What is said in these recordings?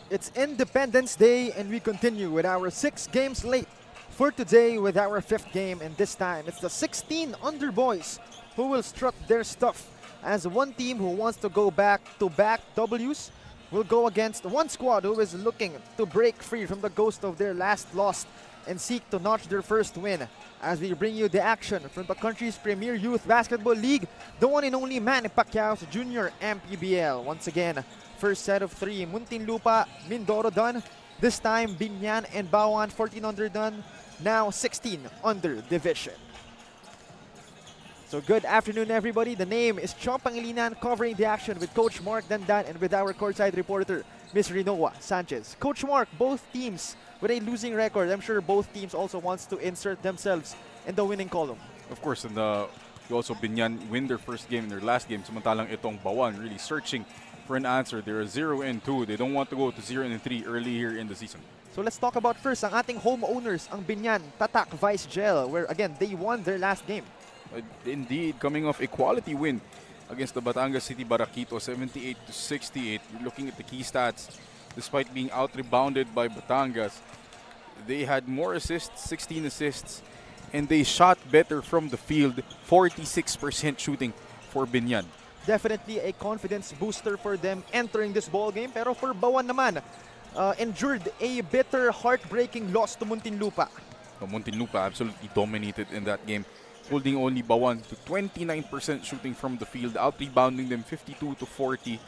It's Independence Day and we continue with our 6 games late for today with our 5th game, and this time it's the 16 under boys who will strut their stuff as one team who wants to go back-to-back W's will go against one squad who is looking to break free from the ghost of their last loss and seek to notch their first win. As we bring you the action from the country's premier youth basketball league, the one and only Manny Pacquiao's Junior MPBL. Once again, first set of 3, Muntinlupa, Mindoro done. This time, Biñan and Bauan, 14 under done. Now 16 under division. So good afternoon, everybody. The name is Chong Pangilinan, covering the action with Coach Mark Dandan and with our courtside reporter, Miss Rinoa Sanchez. Coach Mark, both teams with a losing record. I'm sure both teams also wants to insert themselves in the winning column. Of course, and also Biñan win their first game in their last game. Samantalang itong Bauan really searching for an answer. They're 0-2. They don't want to go to 0-3 early here in the season. So let's talk about first ang ating home owners, ang Biñan Tatak Vice Gel, where again they won their last game. Indeed, coming off a quality win against the Batangas City Barraquito, 78-68. You're looking at the key stats. Despite being out-rebounded by Batangas, they had more assists, 16 assists, and they shot better from the field, 46% shooting for Biñan. Definitely a confidence booster for them entering this ball game. Pero for Bauan naman, endured a bitter, heartbreaking loss to Muntinlupa. Muntinlupa absolutely dominated in that game, holding only Bauan to 29% shooting from the field, out-rebounding them 52-40.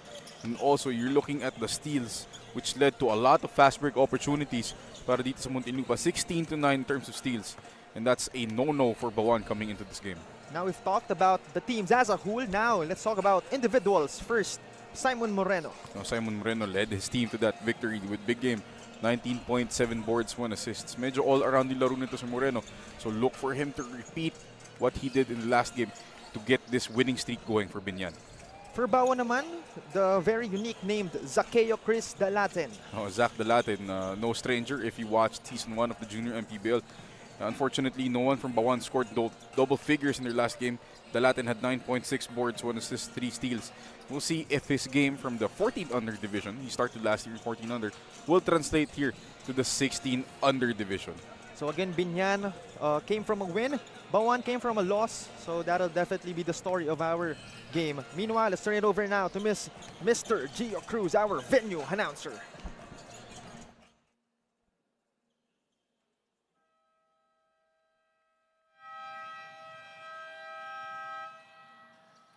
And also, you're looking at the steals, which led to a lot of fast break opportunities para dito sa Muntinlupa, 16-9 in terms of steals. And that's a no-no for Bauan coming into this game. Now we've talked about the teams as a whole. Now let's talk about individuals. First, Simon Moreno. Simon Moreno led his team to that victory with big game. 19.7 boards, 1 assists. Medyo all-around yung laro nito sa Moreno. So look for him to repeat what he did in the last game to get this winning streak going for Biñan. For Bauan naman, the very unique named Zaccheo Chris Dalaten. Zach Dalaten, no stranger if you watched Season 1 of the Junior MPBL. Unfortunately, no one from Bauan scored double figures in their last game. Dalaten had 9.6 boards, 1 assist, 3 steals. We'll see if his game from the 14 under division, he started last year in 14 under, will translate here to the 16 under division. So again, Biñan came from a win. Bauan came from a loss. So that'll definitely be the story of our game. Meanwhile, let's turn it over now to Mr. Gio Cruz, our venue announcer.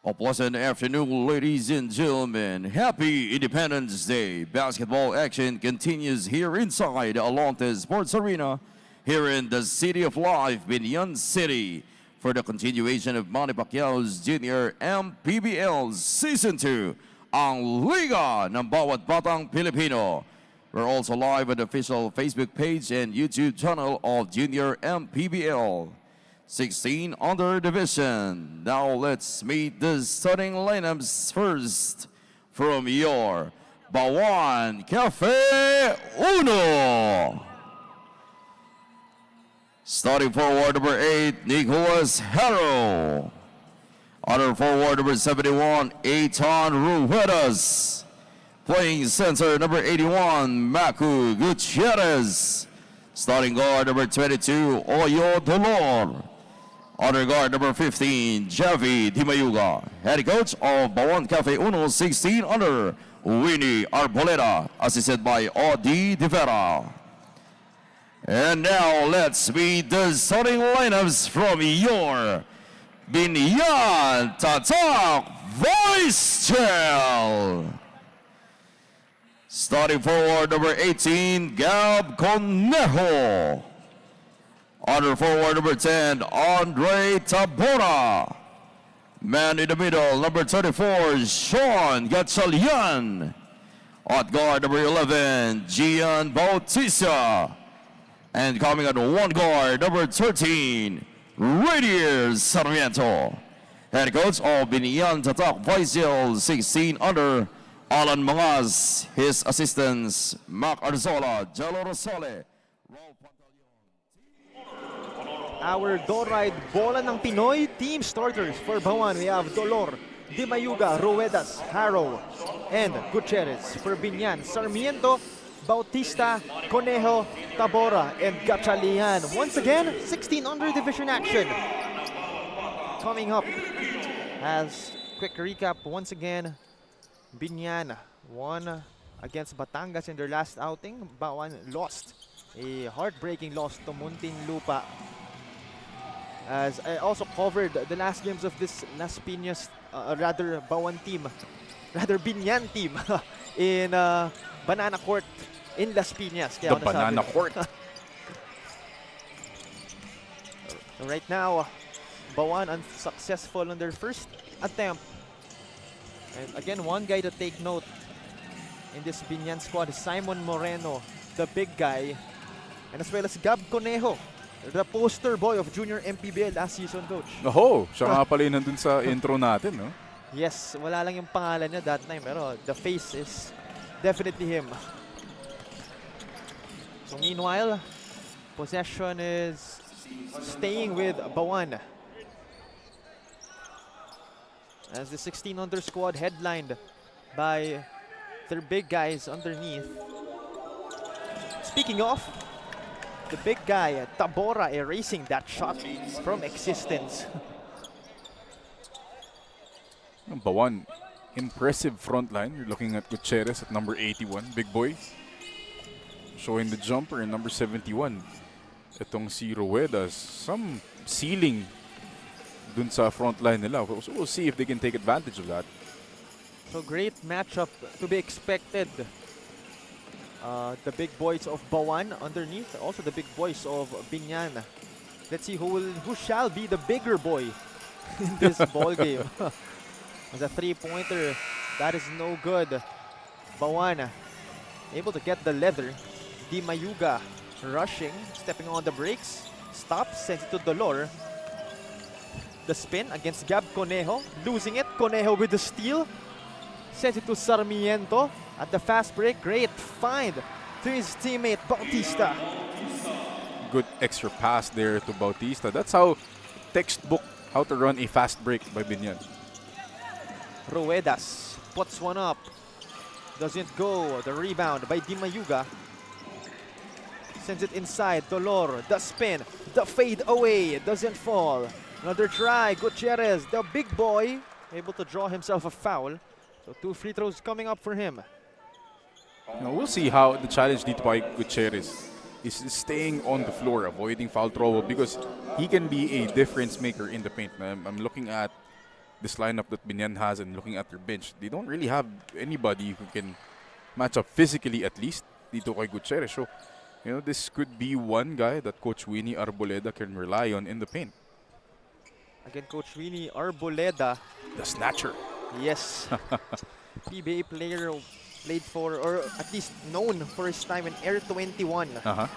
A pleasant afternoon, ladies and gentlemen. Happy Independence Day. Basketball action continues here inside Alonte Sports Arena here in the City of Life, Biñan City, for the continuation of Manny Pacquiao's Junior MPBL Season 2, ang Liga ng Bawat Batang Pilipino. We're also live on the official Facebook page and YouTube channel of Junior MPBL. 16 under division. Now let's meet the starting lineups first from your Bauan Cafe Uno. Starting forward number 8, Nicholas Harrow. Other forward number 71, Eitan Ruedas. Playing center number 81, Maku Gutierrez. Starting guard number 22, Oyo Dolor. Other guard number 15, Javi Dimayuga. Head coach of Bauan Cafe Uno, 16 under, Winnie Arboleda, assisted by Odi De Vera. And now let's meet the starting lineups from your Biñan Tatak Vice Gel. Starting forward number 18, Gab Conejo. Other forward number 10, Andre Tabora. Man in the middle, number 34, Sean Gatchalian. At guard number 11, Gian Bautista. And coming at one guard, number 13, Radier Sarmiento. Head coach of Biñan Tatak Vice Gel, 16 under, Alan Mangas. His assistants, Mac Arzola, Jalo Rosale. Our Doride Bola ng Pinoy team starters. For Bauan, we have Dolor, Dimayuga, Ruedas, Harrow, and Gutierrez. For Biñan, Sarmiento, Bautista, Conejo, Tabora, and Gatchalian. Once again, 16 under division action. Coming up as quick recap once again, Biñan won against Batangas in their last outing. Bauan lost, a heartbreaking loss to Muntinlupa. As I also covered the last games of this Las Piñas, Bauan team, Biñan team in Banana Court in Las Piñas. The Banana Court. So right now, Bauan unsuccessful on their first attempt. And again, one guy to take note in this Biñan squad is Simon Moreno, the big guy, and as well as Gab Conejo, the poster boy of junior MPBL last season, coach. Oh, siya nga pala yun nandun sa intro natin, no? Yes, wala lang yung pangalan niya that time, pero the face is definitely him. So meanwhile, possession is staying with Bauan, as the 16 under squad headlined by their big guys underneath. Speaking of, the big guy, Tabora, erasing that shot from existence. Bauan, impressive front line. You're looking at Gutierrez at number 81, big boy. Showing the jumper in number 71. Itong si Ruedas, some ceiling dun sa front line nila. So we'll see if they can take advantage of that. So great matchup to be expected. The big boys of Bauan underneath, also the big boys of Biñan. Let's see who shall be the bigger boy in this ball game. As a three-pointer, that is no good. Bauan able to get the leather. Di Mayuga rushing, stepping on the brakes, stops, sends it to Dolor. The spin against Gab Conejo, losing it. Conejo with the steal, sends it to Sarmiento at the fast break. Great find to his teammate Bautista. Good extra pass there to Bautista. That's how textbook how to run a fast break by Biñan. Ruedas puts one up, doesn't go. The rebound by Di Mayuga, sends it inside. Dolor, the spin, the fade away, doesn't fall. Another try. Gutierrez, the big boy, able to draw himself a foul. So 2 free throws coming up for him. Now we'll see how the challenge dito by Gutierrez is staying on the floor, avoiding foul trouble, because he can be a difference maker in the paint. I'm looking at this lineup that Biñan has and looking at their bench. They don't really have anybody who can match up physically, at least dito kay Gutierrez. So, you know, this could be one guy that Coach Winnie Arboleda can rely on in the paint. Again, Coach Winnie Arboleda. The snatcher. Yes. PBA player, played for, or at least known for his time in Air 21. On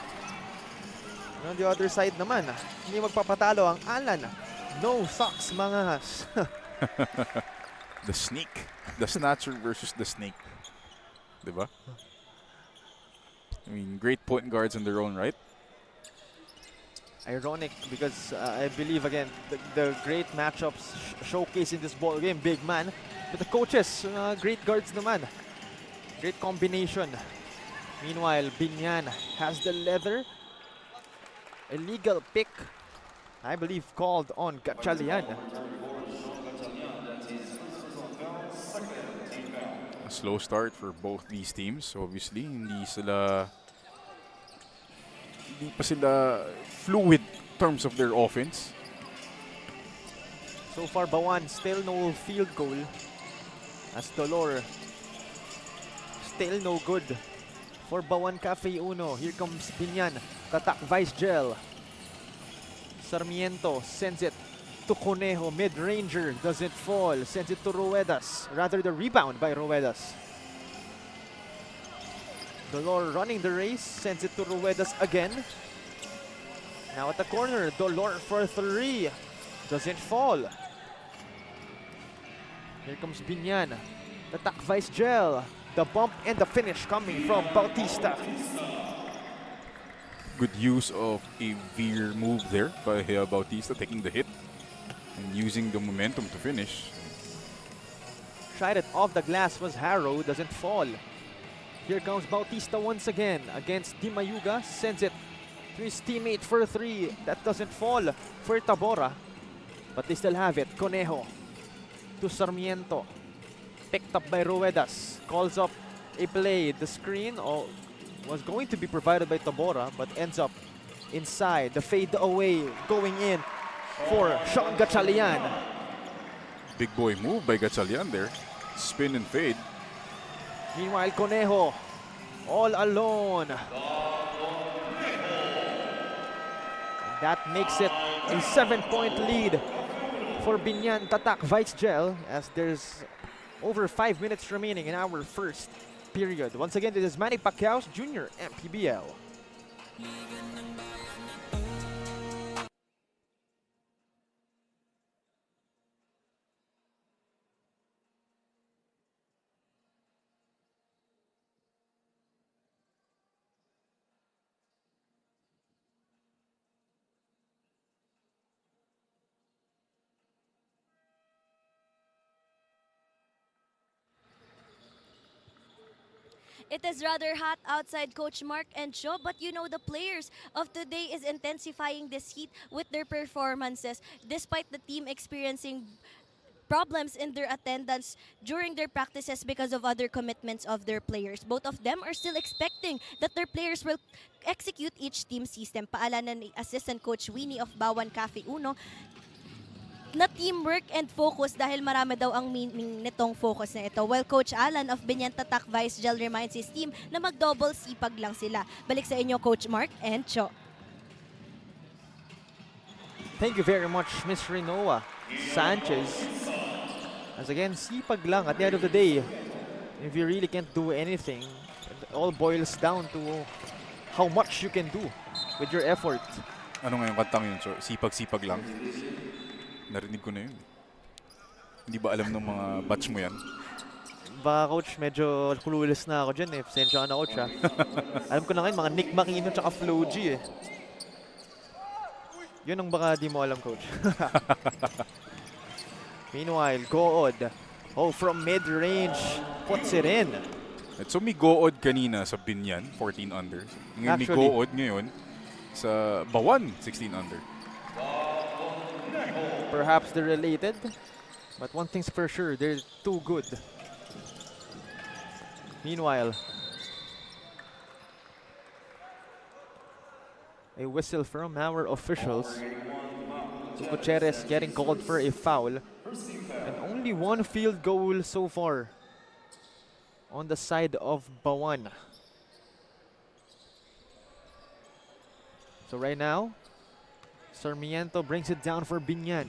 the other side naman, hindi magpapatalo ang Alan. No socks, mga has. The snake. The snatcher versus the snake. Diba? I mean, great point guards in their own right. Ironic because I believe, again, the great matchups showcased in this ball game, big man. But the coaches, great guards naman. Great combination. Meanwhile, Biñan has the leather. Illegal pick, I believe, called on Gatchalian. A slow start for both these teams. Obviously, hindi pa sila fluid in terms of their offense. So far, Bauan still no field goal. As Dolor, still no good for Bauan Cafe Uno. Here comes Biñan. Tatak Vice Gel. Sarmiento sends it to Conejo. Mid-ranger doesn't fall. Sends it to Ruedas. Rather, the rebound by Ruedas. Dolor running the race. Sends it to Ruedas again. Now at the corner, Dolor for 3. Doesn't fall. Here comes Biñan. Tatak Vice Gel. The bump and the finish coming from Bautista. Good use of a veer move there by Bautista, taking the hit and using the momentum to finish. Tried it off the glass was Harrow, doesn't fall. Here comes Bautista once again against Di Mayuga. Sends it to his teammate for 3. That doesn't fall for Tabora. But they still have it. Conejo to Sarmiento. Picked up by Ruedas. Calls up a play. The screen was going to be provided by Tabora, but ends up inside. The fade away going in for Sean Gatchalian. Big boy move by Gatchalian there. Spin and fade. Meanwhile, Conejo all alone. That makes it a 7-point lead for Biñan Tatak Vice-Gel as there's over 5 minutes remaining in our first period. Once again, this is Manny Pacquiao's Junior MPBL. It is rather hot outside, Coach Mark and Cho, but you know the players of today is intensifying this heat with their performances despite the team experiencing problems in their attendance during their practices because of other commitments of their players. Both of them are still expecting that their players will execute each team system. Paalanan ni Assistant Coach Winnie of Bauan Cafe Uno na teamwork and focus dahil marami daw ang meaning nitong focus na ito. While Coach Alan of Biñan Tatak Vice-Gel reminds his team na mag-double sipag lang sila. Balik sa inyo, Coach Mark and Cho. Thank you very much, Miss Renoa Sanchez. As again, sipag lang at the end of the day. If you really can't do anything, it all boils down to how much you can do with your effort. Ano nga yung kantang yun? So, sipag-sipag lang. Narinig ko na yun. Hindi ba alam ng mga batch mo yan? Ba, Coach, medyo clueless na ako dyan eh. Pasensya ka na, Coach, ha? Alam ko na ngayon, mga Nick Makino tsaka Flo G eh. Yun ang baka di mo alam, Coach. Meanwhile, Good. Oh, from mid-range, puts it in. So may Good kanina sa Biñan, 14 under. Ngayon may Good ngayon sa Bauan, 16 under. Perhaps they're related, but one thing's for sure, they're too good. Meanwhile, a whistle from our officials. So Gutierrez getting called for a foul. And only one field goal so far on the side of Bauan. So right now, Sarmiento brings it down for Biñan.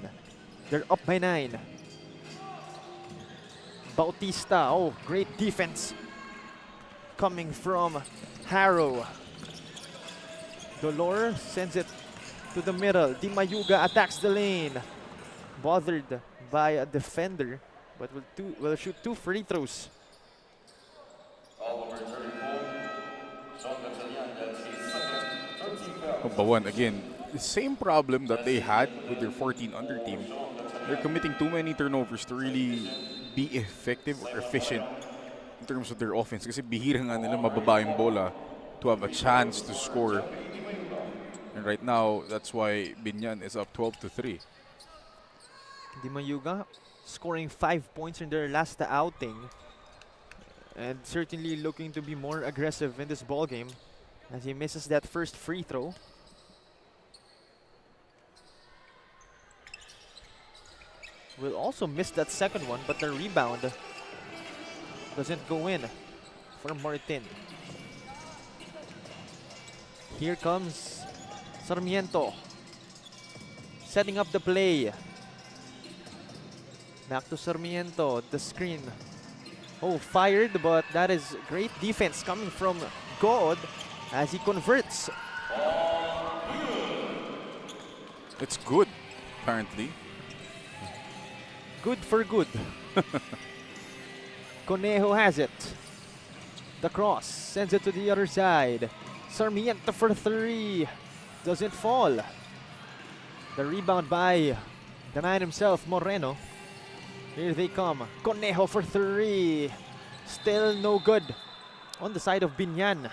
They're up by 9. Bautista, oh, great defense coming from Harrow. Dolor sends it to the middle. Di Mayuga attacks the lane. Bothered by a defender, but will shoot 2 free throws. Bauan again, the same problem that they had with their 14 under team. They're committing too many turnovers to really be effective or efficient in terms of their offense. Kasi bihira nga nila mababa yung bola to have a chance to score. And right now, that's why Biñan is up 12-3. Di Mayuga scoring 5 points in their last outing. And certainly looking to be more aggressive in this ball game as he misses that first free throw. Will also miss that second one, but the rebound doesn't go in for Martin. Here comes Sarmiento, setting up the play. Back to Sarmiento, the screen. Oh, fired, but that is great defense coming from God as he converts. It's good, apparently. Good for good. Conejo has it. The cross sends it to the other side. Sarmiento for 3. Doesn't fall. The rebound by the man himself, Moreno. Here they come. Conejo for 3. Still no good. on the side of Biñan.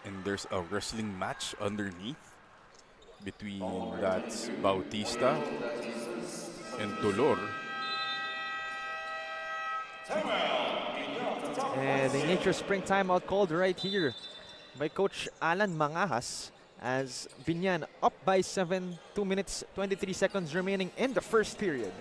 And there's a wrestling match underneath between that's Bautista and Dolor. And the Nature Spring timeout called right here by Coach Alan Mangahas as Biñan up by 7, 2 minutes, 23 seconds remaining in the first period.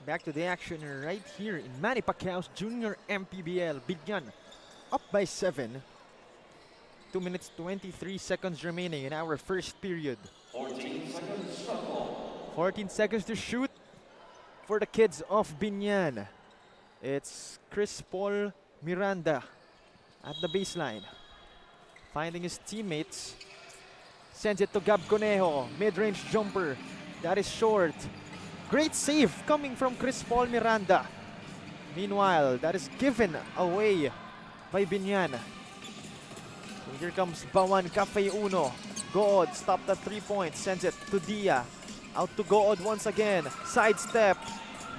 Back to the action right here in Manny Pacquiao's Junior MPBL. Biñan up by 7. 2 minutes 23 seconds remaining in our first period. 14 seconds to shoot for the kids of Biñan. It's Chris Paul Miranda at the baseline. Finding his teammates. Sends it to Gab Conejo. Mid-range jumper. That is short. Great save coming from Chris Paul Miranda. Meanwhile, that is given away by Biñan. So here comes Bauan Cafe Uno. Good, stopped at 3 points. Sends it to Dia. Out to Good once again. Sidestep.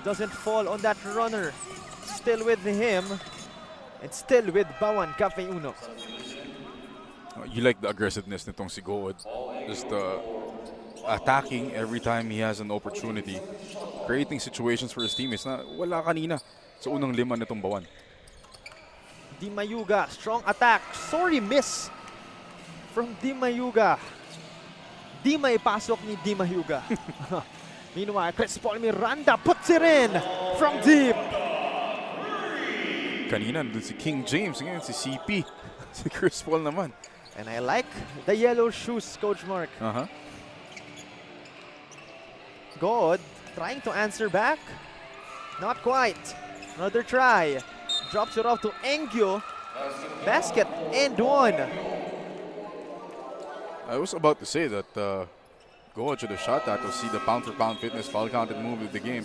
Doesn't fall on that runner. Still with him. And still with Bauan Cafe Uno. You like the aggressiveness nitong si Good. Just attacking every time he has an opportunity. Creating situations for his teammates na wala kanina sa unang lima nitong Bauan. Di Mayuga, strong attack. Sorry, miss from Di Mayuga. Di maipasok ni Di Mayuga. Meanwhile, Chris Paul Miranda puts it in from deep. Kanina nandun si King James, ngayon si CP. Si Chris Paul naman. And I like the yellow shoes, Coach Mark. Good, trying to answer back. Not quite. Another try. Drops it off to Engyo. Basket and one. I was about to say that God should have shot that to see the pound-for-pound fitness foul counted move of the game.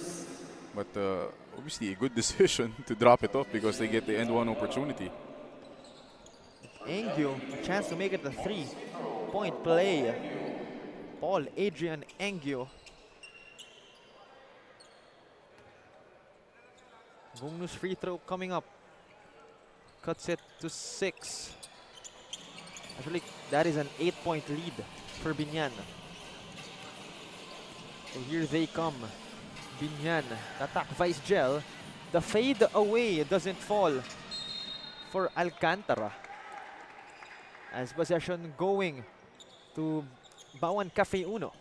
But obviously a good decision to drop it off because they get the end one opportunity. Engyo, a chance to make it a 3-point play. Paul Adrian Engyo. Bonus free throw coming up. Cuts it to 6. Actually, that is an 8-point lead for Biñan. So here they come. Biñan, Tatak Vice Gel. The fade away doesn't fall for Alcantara. As possession going to Bauan Cafe Uno.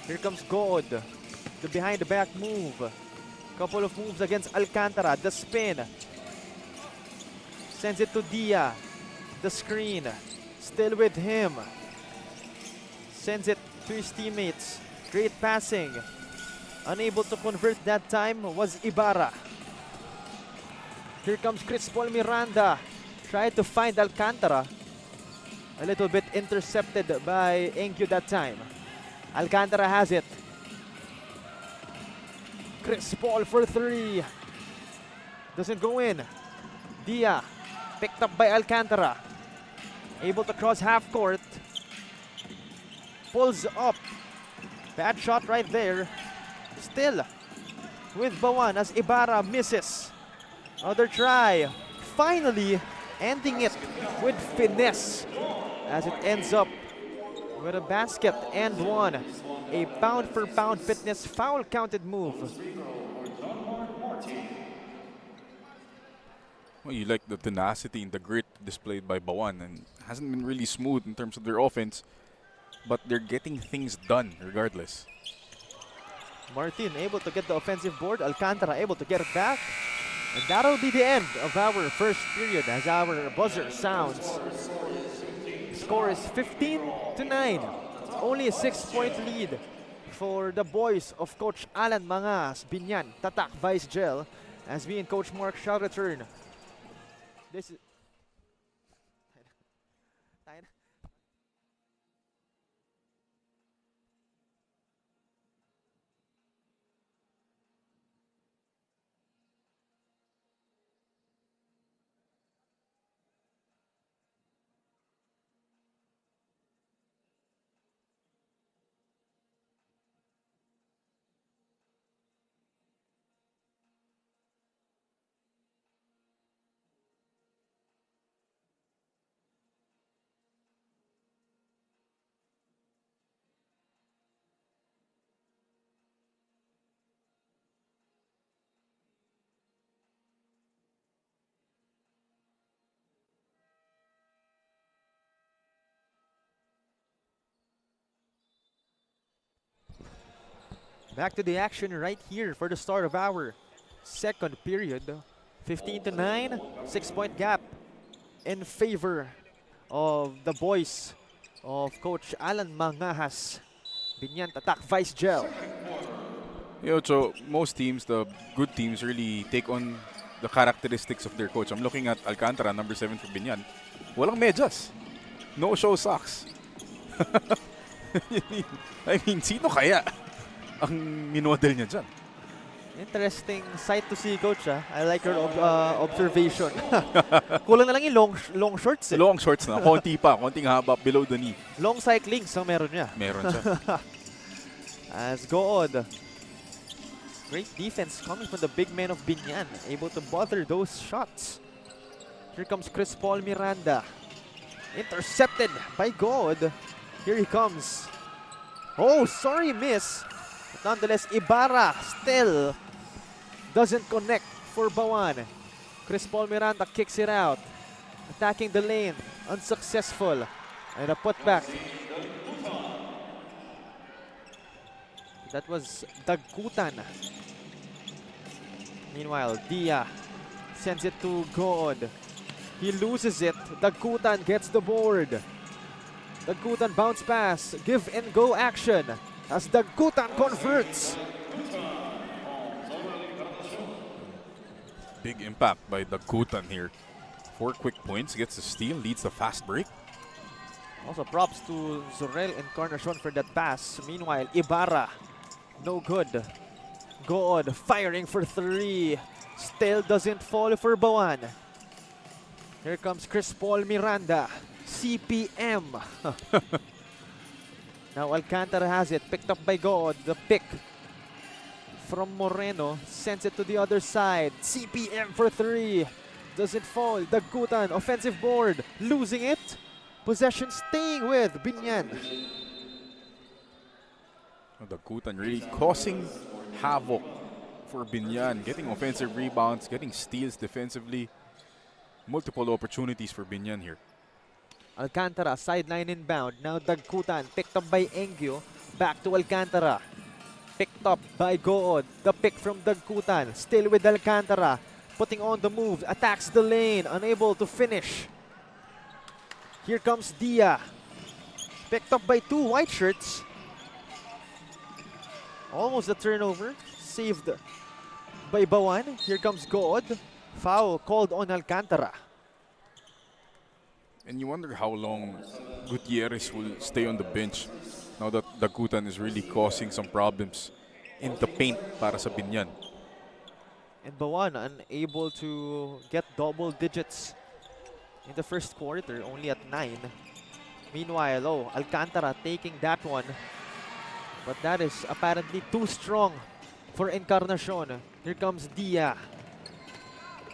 Here comes God. The behind the back move. Couple of moves against Alcantara. The spin. Sends it to Dia. The screen. Still with him. Sends it to his teammates. Great passing. Unable to convert that time was Ibarra. Here comes Chris Paul Miranda. Tried to find Alcantara. A little bit intercepted by Engyo that time. Alcantara has it. Chris Paul for 3. Doesn't go in. Dia picked up by Alcantara. Able to cross half court. Pulls up. Bad shot right there. Still with Bauan as Ibarra misses. Another try. Finally ending it with finesse as it ends up with a basket and one. A pound-for-pound fitness foul counted move. Well, you like the tenacity and the grit displayed by Bauan, and hasn't been really smooth in terms of their offense, but they're getting things done regardless. Martin able to get the offensive board. Alcantara able to get it back. And that'll be the end of our first period as our buzzer sounds. Score is 15-9. Only a 6-point lead for the boys of Coach Alan Mangas, Biñan Tatak Vice Gel. as me and Coach Mark shall return. This is... Back to the action right here for the start of our second period. 15-9, 6-point gap in favor of the boys of Coach Alan Mangahas. Biñan Tatak, Vice Gel. So most teams, the good teams, really take on the characteristics of their coach. I'm looking at Alcantara, number 7 for Biñan. Walang medyas. No show socks. I mean, sino kaya ang minodel niya dyan? Interesting sight to see, Coach. I like your observation. Kulang na lang yung long shorts. Long shorts na. Konti pa. Konting haba below the knee. Long cycling, so meron niya. Meron siya. As Good. Great defense coming from the big man of Biñan. Able to bother those shots. Here comes Chris Paul Miranda. Intercepted by Good. Here he comes. Oh, sorry, miss. But nonetheless, Ibarra still doesn't connect for Bauan. Chris Paul Miranda kicks it out. Attacking the lane. Unsuccessful. And a putback. That was Dagutan. Meanwhile, Dia sends it to God. He loses it. Dagutan gets the board. Dagutan bounce pass. Give and go action as Dagutan converts. Big impact by Dagutan here. 4 quick points, gets the steal, leads the fast break. Also props to Zorel Encarnacion for that pass. Meanwhile, Ibarra, no good. God firing for 3. Still doesn't fall for Bauan. Here comes Chris Paul Miranda. CPM. Now Alcantara has it. Picked up by God. The pick from Moreno. Sends it to the other side. CPM for 3. Doesn't fall. Dagutan. Offensive board. Losing it. Possession staying with Biñan. Dagutan really causing havoc for Biñan. Getting offensive rebounds. Getting steals defensively. Multiple opportunities for Biñan here. Alcantara, sideline inbound. Now Dagutan, picked up by Engyo. Back to Alcantara. Picked up by Good. The pick from Dagutan. Still with Alcantara. Putting on the move. Attacks the lane. Unable to finish. Here comes Dia. Picked up by 2 white shirts. Almost a turnover. Saved by Bauan. Here comes God. Foul called on Alcantara. And you wonder how long Gutierrez will stay on the bench now that Dagutan is really causing some problems in the paint para sa Biñan. And Bauan unable to get double digits in the first quarter, only at 9. Meanwhile, Alcantara taking that one. But that is apparently too strong for Encarnacion. Here comes Dia.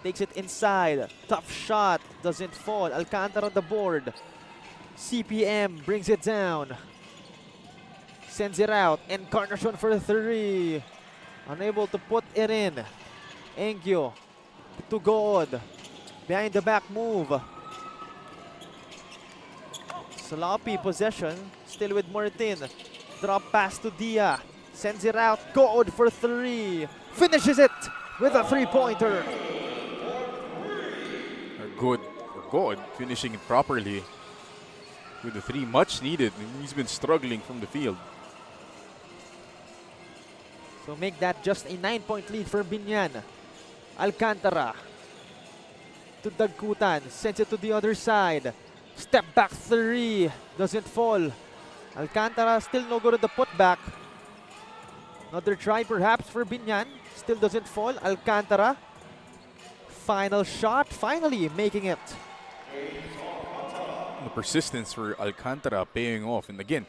Takes it inside. Tough shot. Doesn't fall. Alcantara on the board. CPM brings it down. Sends it out. Encarnacion for 3. Unable to put it in. Engyo to God. Behind the back move. Sloppy possession. Still with Martin. Drop pass to Dia. Sends it out. God for 3. Finishes it with a 3-pointer. Good finishing it properly with the 3, much needed. He's been struggling from the field. So make that just a 9-point lead for Biñan. Alcantara to Dagkutan, sends it to the other side. Step back three, doesn't fall. Alcantara still no good at the putback. Another try perhaps for Biñan, still doesn't fall. Alcantara, final shot, finally making it. The persistence for Alcantara paying off. And again,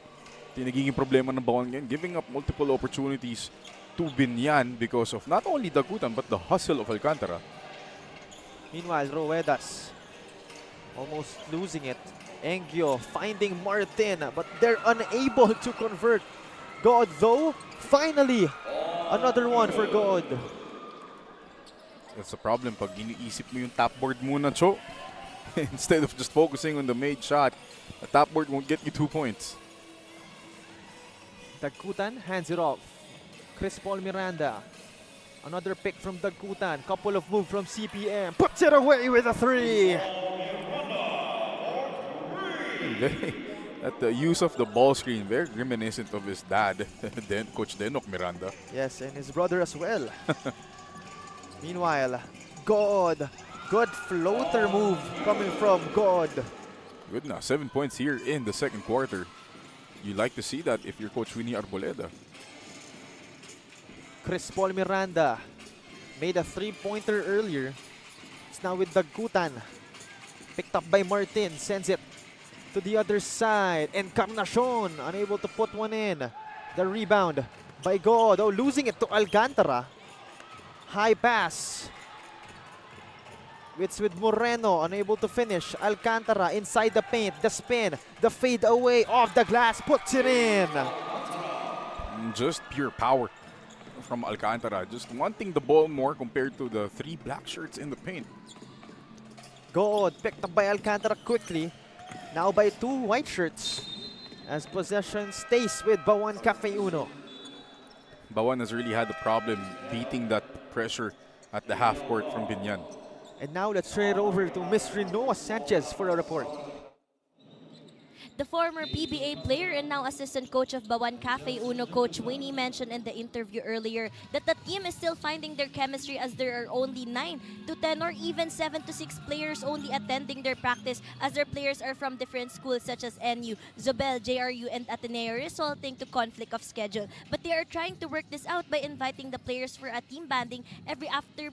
ito yung nagiging problema ng Bauan ngayon, giving up multiple opportunities to Biñan because of not only Dagutan but the hustle of Alcantara. Meanwhile, Ruedas almost losing it. Engyo finding Martin, but they're unable to convert. God though, finally, another one for God. That's the problem pag iniisip mo yung top board muna, Cho. Instead of just focusing on the made shot, the top board won't get you 2 points. Dagkutan hands it off. Chris Paul Miranda. Another pick from Dagkutan. Couple of moves from CPM. Puts it away with a three. At the use of the ball screen, very reminiscent of his dad, Coach Denok Miranda. Yes, and his brother as well. Meanwhile, God. Good floater move coming from God. Good na, 7 points here in the second quarter. You like to see that if you're Coach Winnie Arboleda. Chris Paul Miranda made a three-pointer earlier. It's now with Dagkutan. Picked up by Martin, sends it to the other side. Encarnacion unable to put one in. The rebound by God. Oh, losing it to Alcantara. High pass. It's with Moreno, unable to finish. Alcantara inside the paint, the spin, the fade away off the glass, puts it in. Just pure power from Alcantara, just wanting the ball more compared to the 3 black shirts in the paint. God picked up by Alcantara quickly, now by 2 white shirts, as possession stays with Bauan Cafe Uno. Bauan has really had the problem beating that pressure at the half court from Biñan. And now let's turn it over to Ms. Rinoa Sanchez for a report. The former PBA player and now assistant coach of Bauan Cafe Uno, Coach Winnie, mentioned in the interview earlier that the team is still finding their chemistry as there are only 9 to 10 or even 7 to 6 players only attending their practice, as their players are from different schools such as NU, Zobel, JRU, and Ateneo, resulting to conflict of schedule. But they are trying to work this out by inviting the players for a team banding every after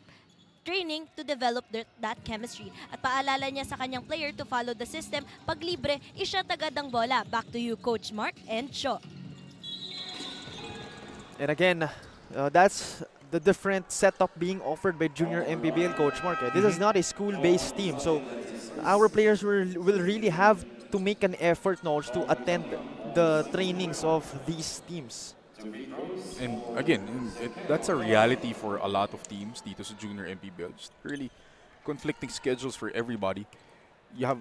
training to develop that chemistry. At paalala niya sa kanyang player to follow the system. Pag libre, i-shot agad ang bola. Back to you, Coach Mark and Cho. And again, that's the different setup being offered by junior MPBL Coach Mark. This is not a school-based team, so our players will really have to make an effort now to attend the trainings of these teams. And again, that's a reality for a lot of teams dito sa junior MPBL. Just really conflicting schedules for everybody. You have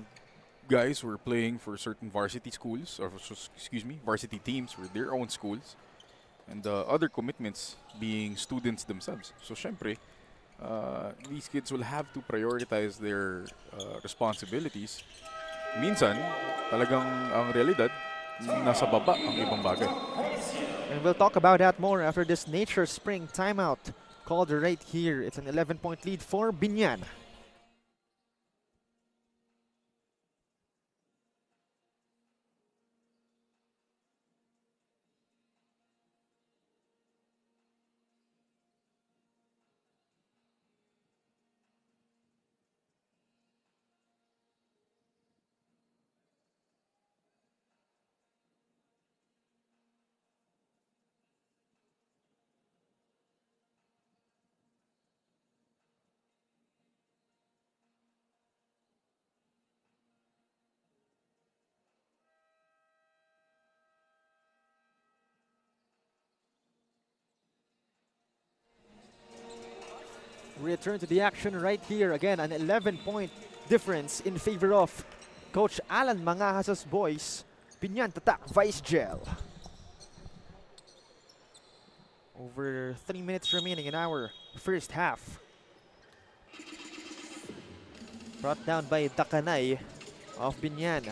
guys who are playing for certain varsity schools, or varsity teams for their own schools, and other commitments being students themselves. So syempre, these kids will have to prioritize their responsibilities. Minsan, talagang ang realidad, nasa baba ang ibang bagay. And we'll talk about that more after this Nature Spring timeout called right here. It's an 11-point lead for Biñan. Return to the action right here. Again, an 11-point difference in favor of Coach Alan Mangahas's boys. Biñan Tatak, Vice Gel. Over 3 minutes remaining in our first half. Brought down by Dakanay of Biñan.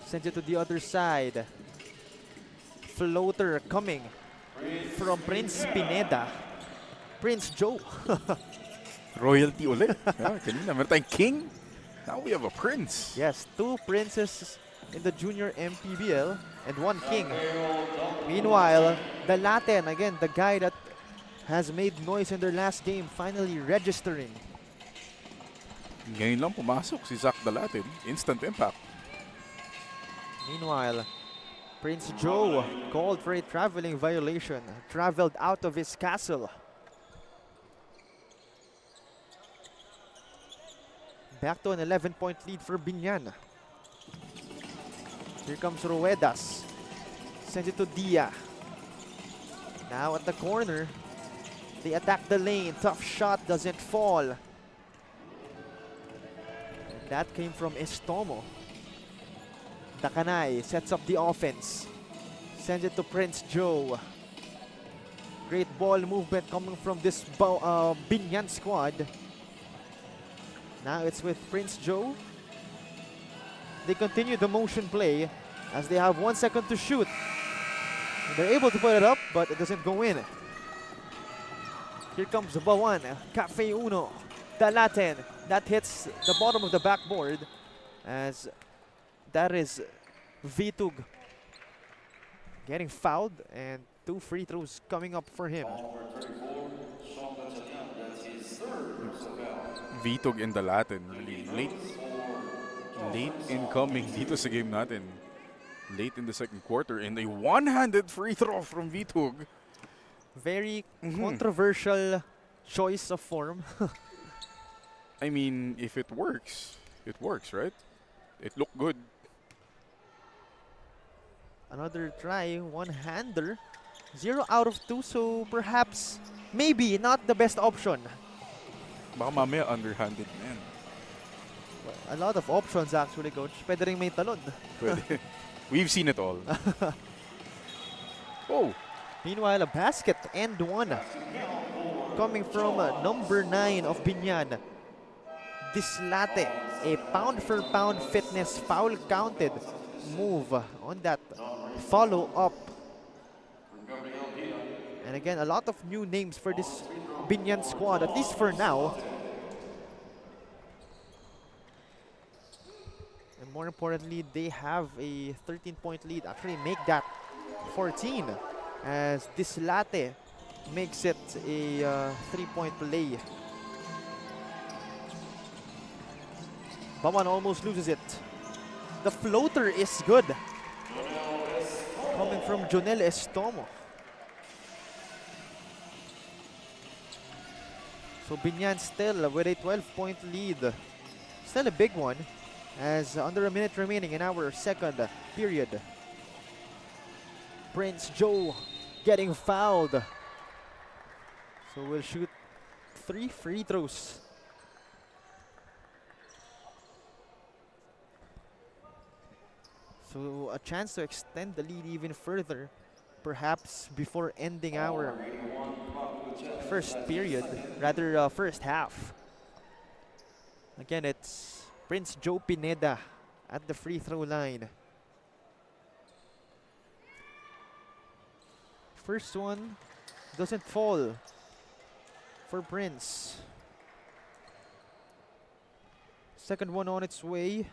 Sent it to the other side. Floater coming from Prince Pineda. Prince Joe. Royalty ulit. Kanina, meron tayong king. Now we have a prince. Yes, 2 princes in the junior MPBL and 1 king. Meanwhile, the Latin, again, the guy that has made noise in their last game, finally registering. Ngayon lang pumasok si Zach Dalatin. Instant impact. Meanwhile, Prince Joe called for a traveling violation, traveled out of his castle. Back to an 11-point lead for Biñan. Here comes Ruedas. Sends it to Dia. Now at the corner, they attack the lane. Tough shot doesn't fall. And that came from Estomo. Dakanay sets up the offense. Sends it to Prince Joe. Great ball movement coming from this Biñan squad. Now it's with Prince Joe. They continue the motion play as they have 1 second to shoot. They're able to put it up, but it doesn't go in. Here comes Bauan, Cafe Uno, the Latin. That hits the bottom of the backboard as that is Vitug getting fouled and 2 free throws coming up for him. Vitog and the Latin really late incoming dito sa game natin. Late in the second quarter and a one-handed free throw from Vitog. Very controversial choice of form. I mean, if it works, right? It looked good. Another try, one-hander. 0 out of 2, so perhaps, maybe not the best option. Baka mamaya underhanded na yan. A lot of options actually, coach. Pwede rin may talon. Pwede. We've seen it all. Oh! Meanwhile, a basket and 1 coming from number 9 of Biñan. Dislate, a pound-for-pound fitness foul counted move on that follow-up. And again, a lot of new names for this Biñan squad, at least for now. And more importantly, they have a 13-point lead. Actually, make that 14 as Dislate makes it a 3-point play. Bauan almost loses it. The floater is good. Coming from Jonel Estomo. So Biñan still with a 12-point lead. Still a big one as under a minute remaining in our second period. Prince Joe getting fouled. So we'll shoot 3 free throws. So a chance to extend the lead even further, perhaps before ending our first period, rather first half. Again, it's Prince Joe Pineda at the free throw line. First one doesn't fall for Prince. Second one on its way.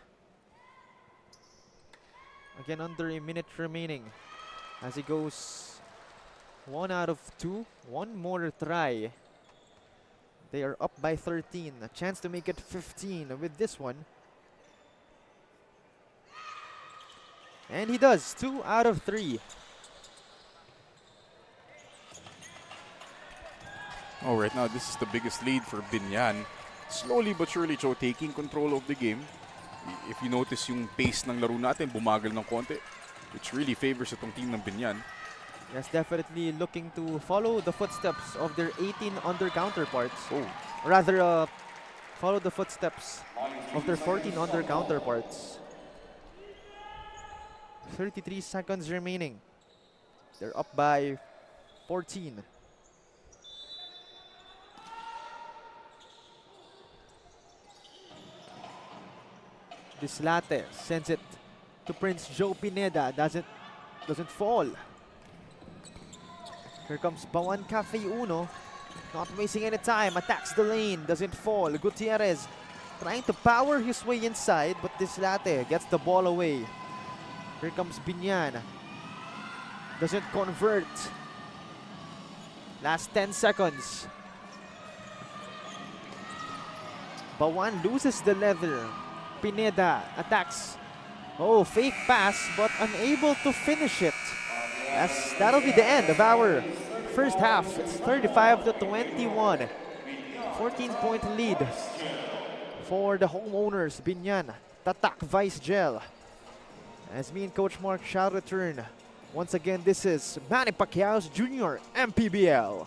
Again, under a minute remaining as he goes 1 out of 2. One more try. They are up by 13. A chance to make it 15 with this one. And he does. 2 out of 3. Oh, right now, this is the biggest lead for Biñan. Slowly but surely, Joe, taking control of the game. If you notice yung pace ng laro natin, bumagal ng konti, which really favors itong team ng Biñan. Yes, definitely looking to follow the footsteps of their 18 under counterparts. Oh. Rather, follow the footsteps of their 14 under counterparts. 33 seconds remaining. They're up by 14. Dislate sends it to Prince Joe Pineda. Doesn't fall. Here comes Bauan Cafe Uno. Not wasting any time, attacks the lane, doesn't fall. Gutierrez trying to power his way inside, but this latte gets the ball away. Here comes Biñan. Doesn't convert. Last 10 seconds. Bauan loses the leather. Pineda attacks. Oh, fake pass, but unable to finish it. As that'll be the end of our first half. It's 35 to 21. 14-point lead for the homeowners. Biñan Tatak Vice Gel. As me and Coach Mark shall return. Once again, this is Manny Pacquiao's Junior MPBL.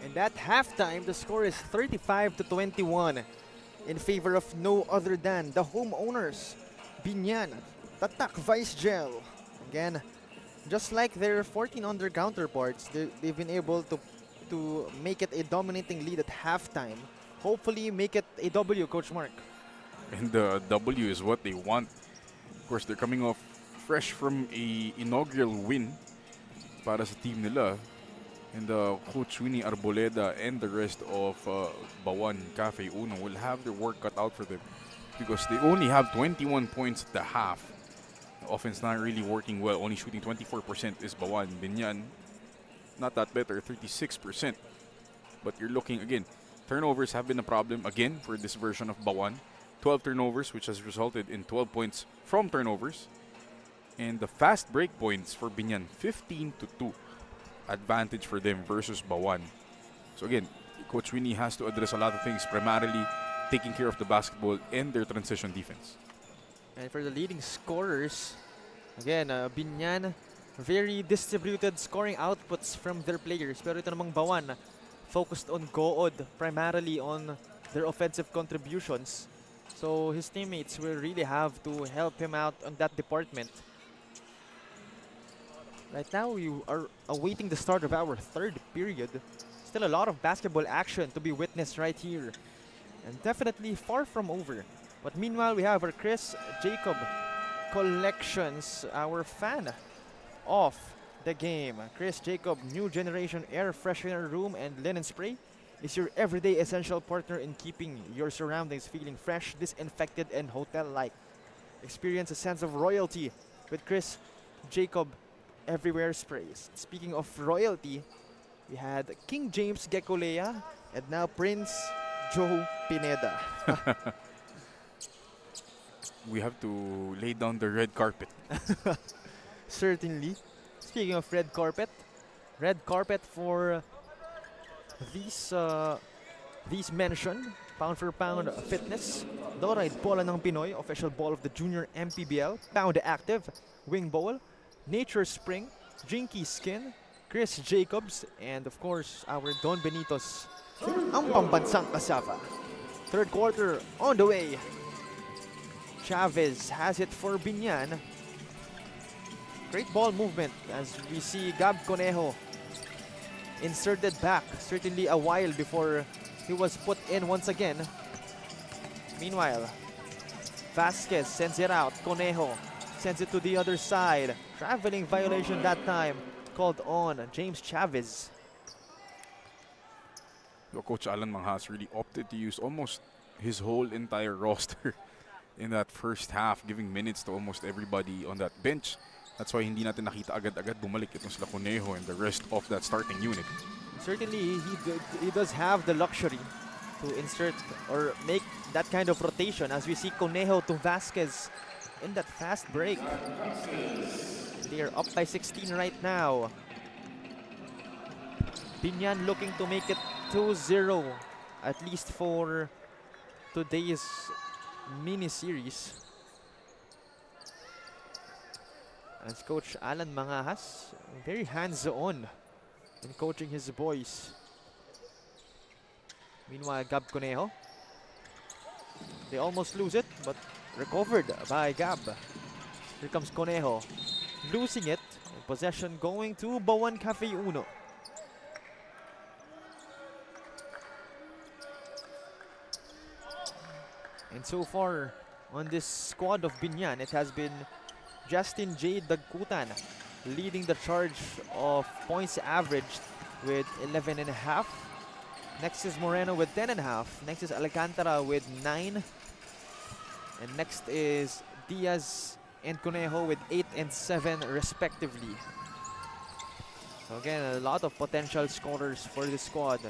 And at halftime, the score is 35 to 21 in favor of no other than the homeowners, Biñan Tatak Vice Gel. Again, just like their 14 under counterparts, they've been able to make it a dominating lead at halftime. Hopefully make it a W, Coach Mark. And the W is what they want. Of course, they're coming off fresh from a inaugural win para sa team nila. And Coach Winnie Arboleda and the rest of Bauan Cafe Uno will have their work cut out for them because they only have 21 points at the half. The offense not really working well, only shooting 24% is Bauan. Biñan, not that better, 36%. But you're looking again, turnovers have been a problem again for this version of Bauan. 12 turnovers, which has resulted in 12 points from turnovers. And the fast break points for Biñan, 15-2. Advantage for them versus Bauan. So again, Coach Winnie has to address a lot of things, primarily taking care of the basketball and their transition defense. And for the leading scorers, again, Biñan, very distributed scoring outputs from their players. Pero ito namang Bauan, focused on Good, primarily on their offensive contributions. So his teammates will really have to help him out on that department. Right now, we are awaiting the start of our third period. Still a lot of basketball action to be witnessed right here. And definitely far from over. But meanwhile, we have our Chris Jacob collections, our fan of the game. Chris Jacob, new generation air freshener room and linen spray is your everyday essential partner in keeping your surroundings feeling fresh, disinfected, and hotel-like. Experience a sense of royalty with Chris Jacob everywhere sprays. Speaking of royalty, we had King James Gekolea and now Prince Joe Pineda. We have to lay down the red carpet. Certainly. Speaking of red carpet for these mentioned pound for pound fitness. Doride Bola ng Pinoy, official ball of the junior MPBL. Pound Active, Wing Bowl, Nature Spring, Jinky Skin, Chris Jacobs, and of course our Don Benitos, ang pambansang kasava. Third quarter on the way. Chavez has it for Biñan. Great ball movement as we see Gab Conejo inserted back. Certainly a while before he was put in once again. Meanwhile, Vasquez sends it out. Conejo sends it to the other side. Traveling violation that time called on James Chavez. Coach Alan Manghas really opted to use almost his whole entire roster in that first half, giving minutes to almost everybody on that bench. That's why hindi natin nakita agad-agad bumalik itong sila Conejo and the rest of that starting unit. Certainly, he does have the luxury to insert or make that kind of rotation as we see Conejo to Vasquez in that fast break. They are up by 16 right now. Biñan looking to make it 2-0, at least for today's mini-series. As Coach Alan Manghas, very hands-on in coaching his boys. Meanwhile, Gab Conejo, they almost lose it, but recovered by Gab. Here comes Conejo, losing it. Possession going to Bauan Cafe Uno. And so far on this squad of Biñan, it has been Justin J. Dagkutan leading the charge of points averaged with 11.5. Next is Moreno with 10.5. Next is Alcantara with 9. And next is Diaz and Conejo with 8 and 7 respectively. So again, a lot of potential scorers for this squad.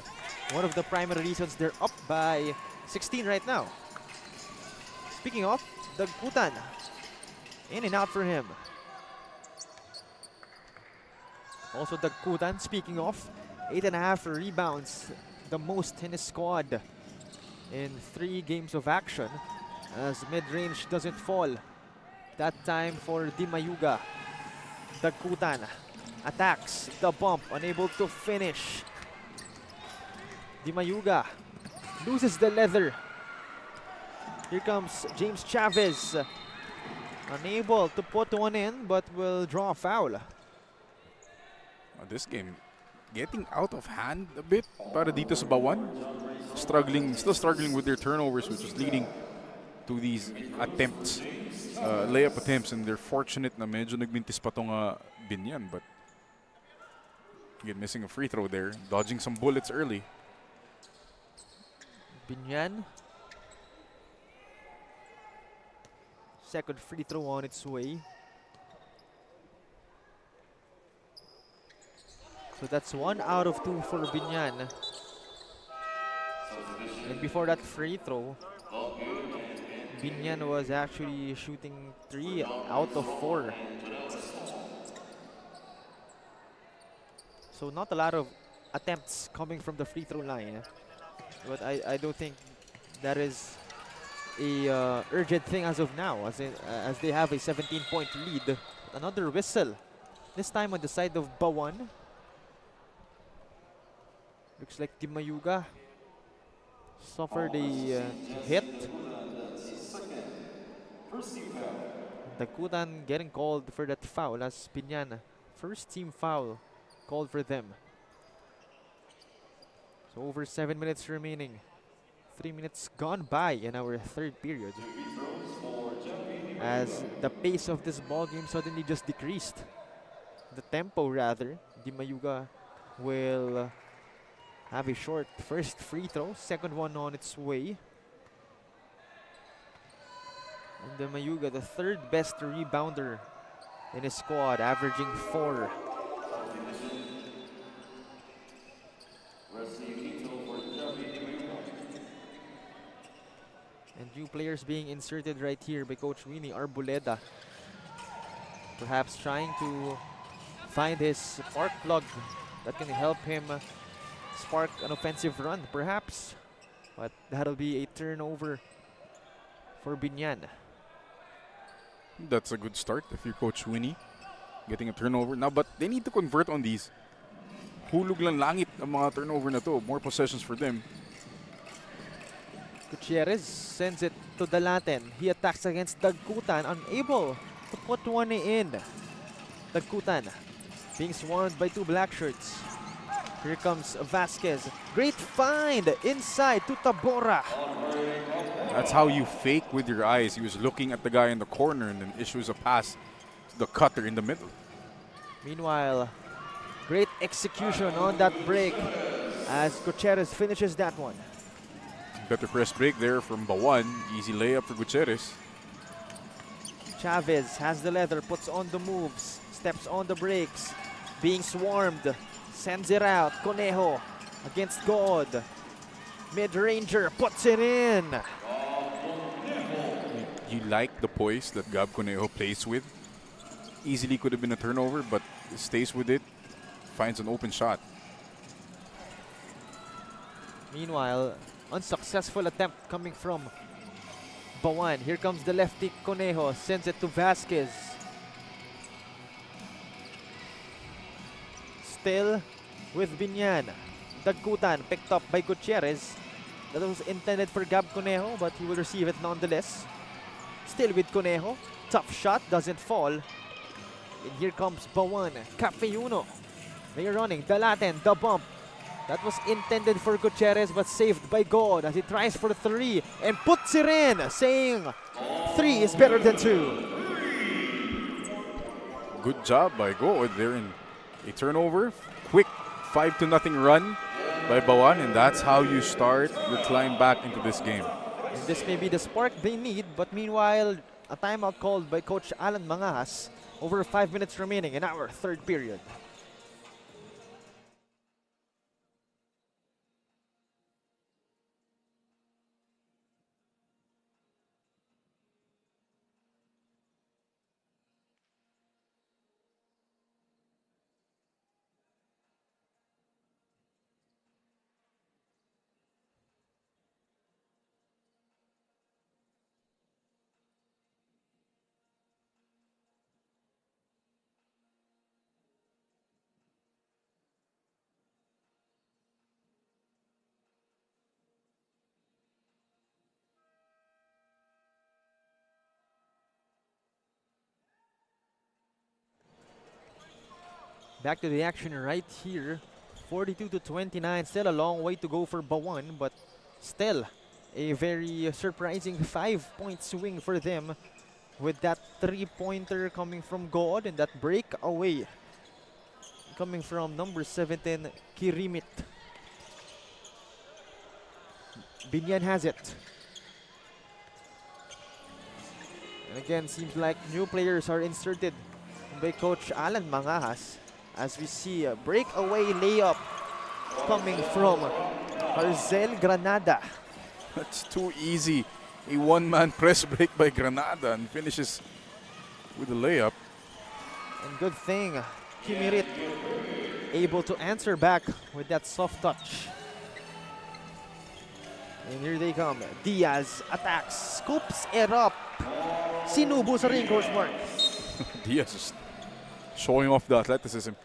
One of the primary reasons they're up by 16 right now. Speaking of, Dagkutan, in and out for him. Also Dagkutan, speaking of, 8.5 rebounds, the most in his squad in 3 games of action, as mid-range doesn't fall. That time for Di Mayuga. Dagkutan attacks the bump, unable to finish. Di Mayuga loses the leather. Here comes James Chavez. Unable to put one in, but will draw a foul. This game getting out of hand a bit para dito sa Bauan. Still struggling with their turnovers, which is leading to these attempts, layup attempts, and they're fortunate na medyo nagbintis pa tong Biñan, but Again, missing a free throw there. Dodging some bullets early. Biñan. Second free throw on its way. So that's 1 out of 2 for Biñan. And before that free throw, Biñan was actually shooting 3 out of 4. So not a lot of attempts coming from the free throw line. But I don't think that is a urgent thing as of now, as they have a 17-point lead. Another whistle, this time on the side of Bauan. Looks like Dimayuga suffered a hit. Dakutan getting called for that foul as Biñan, first team foul called for them. So over 7 minutes remaining. 3 minutes gone by in our third period, as the pace of this ball game suddenly just decreased. The tempo rather. Dimayuga will have a short first free throw, second one on its way. And Dimayuga, the third best rebounder in his squad, averaging 4. And new players being inserted right here by Coach Winnie Arboleda. Perhaps trying to find his spark plug that can help him spark an offensive run, perhaps. But that'll be a turnover for Biñan. That's a good start if you're Coach Winnie. Getting a turnover. Now, but they need to convert on these. Hulog lang langit ang mga turnover na to. More possessions for them. Gutierrez sends it to Dalaten. He attacks against Dagkutan, unable to put one in. Dagkutan being swarmed by 2 black shirts. Here comes Vasquez. Great find inside to Tabora. That's how you fake with your eyes. He was looking at the guy in the corner and then issues a pass to the cutter in the middle. Meanwhile, great execution on that break as Gutierrez finishes that one. Better press break there from Bauan. Easy layup for Gutierrez. Chavez has the leather, puts on the moves, steps on the brakes, being swarmed, sends it out. Conejo against God. Mid-ranger puts it in. You like the poise that Gab Conejo plays with. Easily could have been a turnover, but stays with it, finds an open shot. Meanwhile, unsuccessful attempt coming from Bauan. Here comes the lefty Conejo, sends it to Vasquez. Still with Biñan. Dagkutan picked up by Gutierrez. That was intended for Gab Conejo, but he will receive it nonetheless. Still with Conejo. Tough shot, doesn't fall. And here comes Bauan. Cafe Uno. They're running. Dalaten, the bump. That was intended for Gutierrez, but saved by God as he tries for 3 and puts it in, saying 3 is better than 2. Good job by God there in a turnover. Quick 5-0 run by Bauan, and that's how you start your climb back into this game. And this may be the spark they need, but meanwhile, a timeout called by Coach Alan Mangas. Over 5 minutes remaining in our third period. Back to the action right here. 42-29. Still a long way to go for Bauan, but still a very surprising 5-point swing for them with that 3-pointer coming from God and that breakaway coming from number 17, Kirimit. Biñan has it. And again, seems like new players are inserted by Coach Alan Mangahas as we see a breakaway layup coming from Arzel Granada. That's too easy. A one-man press break by Granada and finishes with a layup. And good thing, Kimirit able to answer back with that soft touch. And here they come. Diaz attacks, scoops it up. Sinubo sa ring, Coach Mark. Diaz is showing off the athleticism.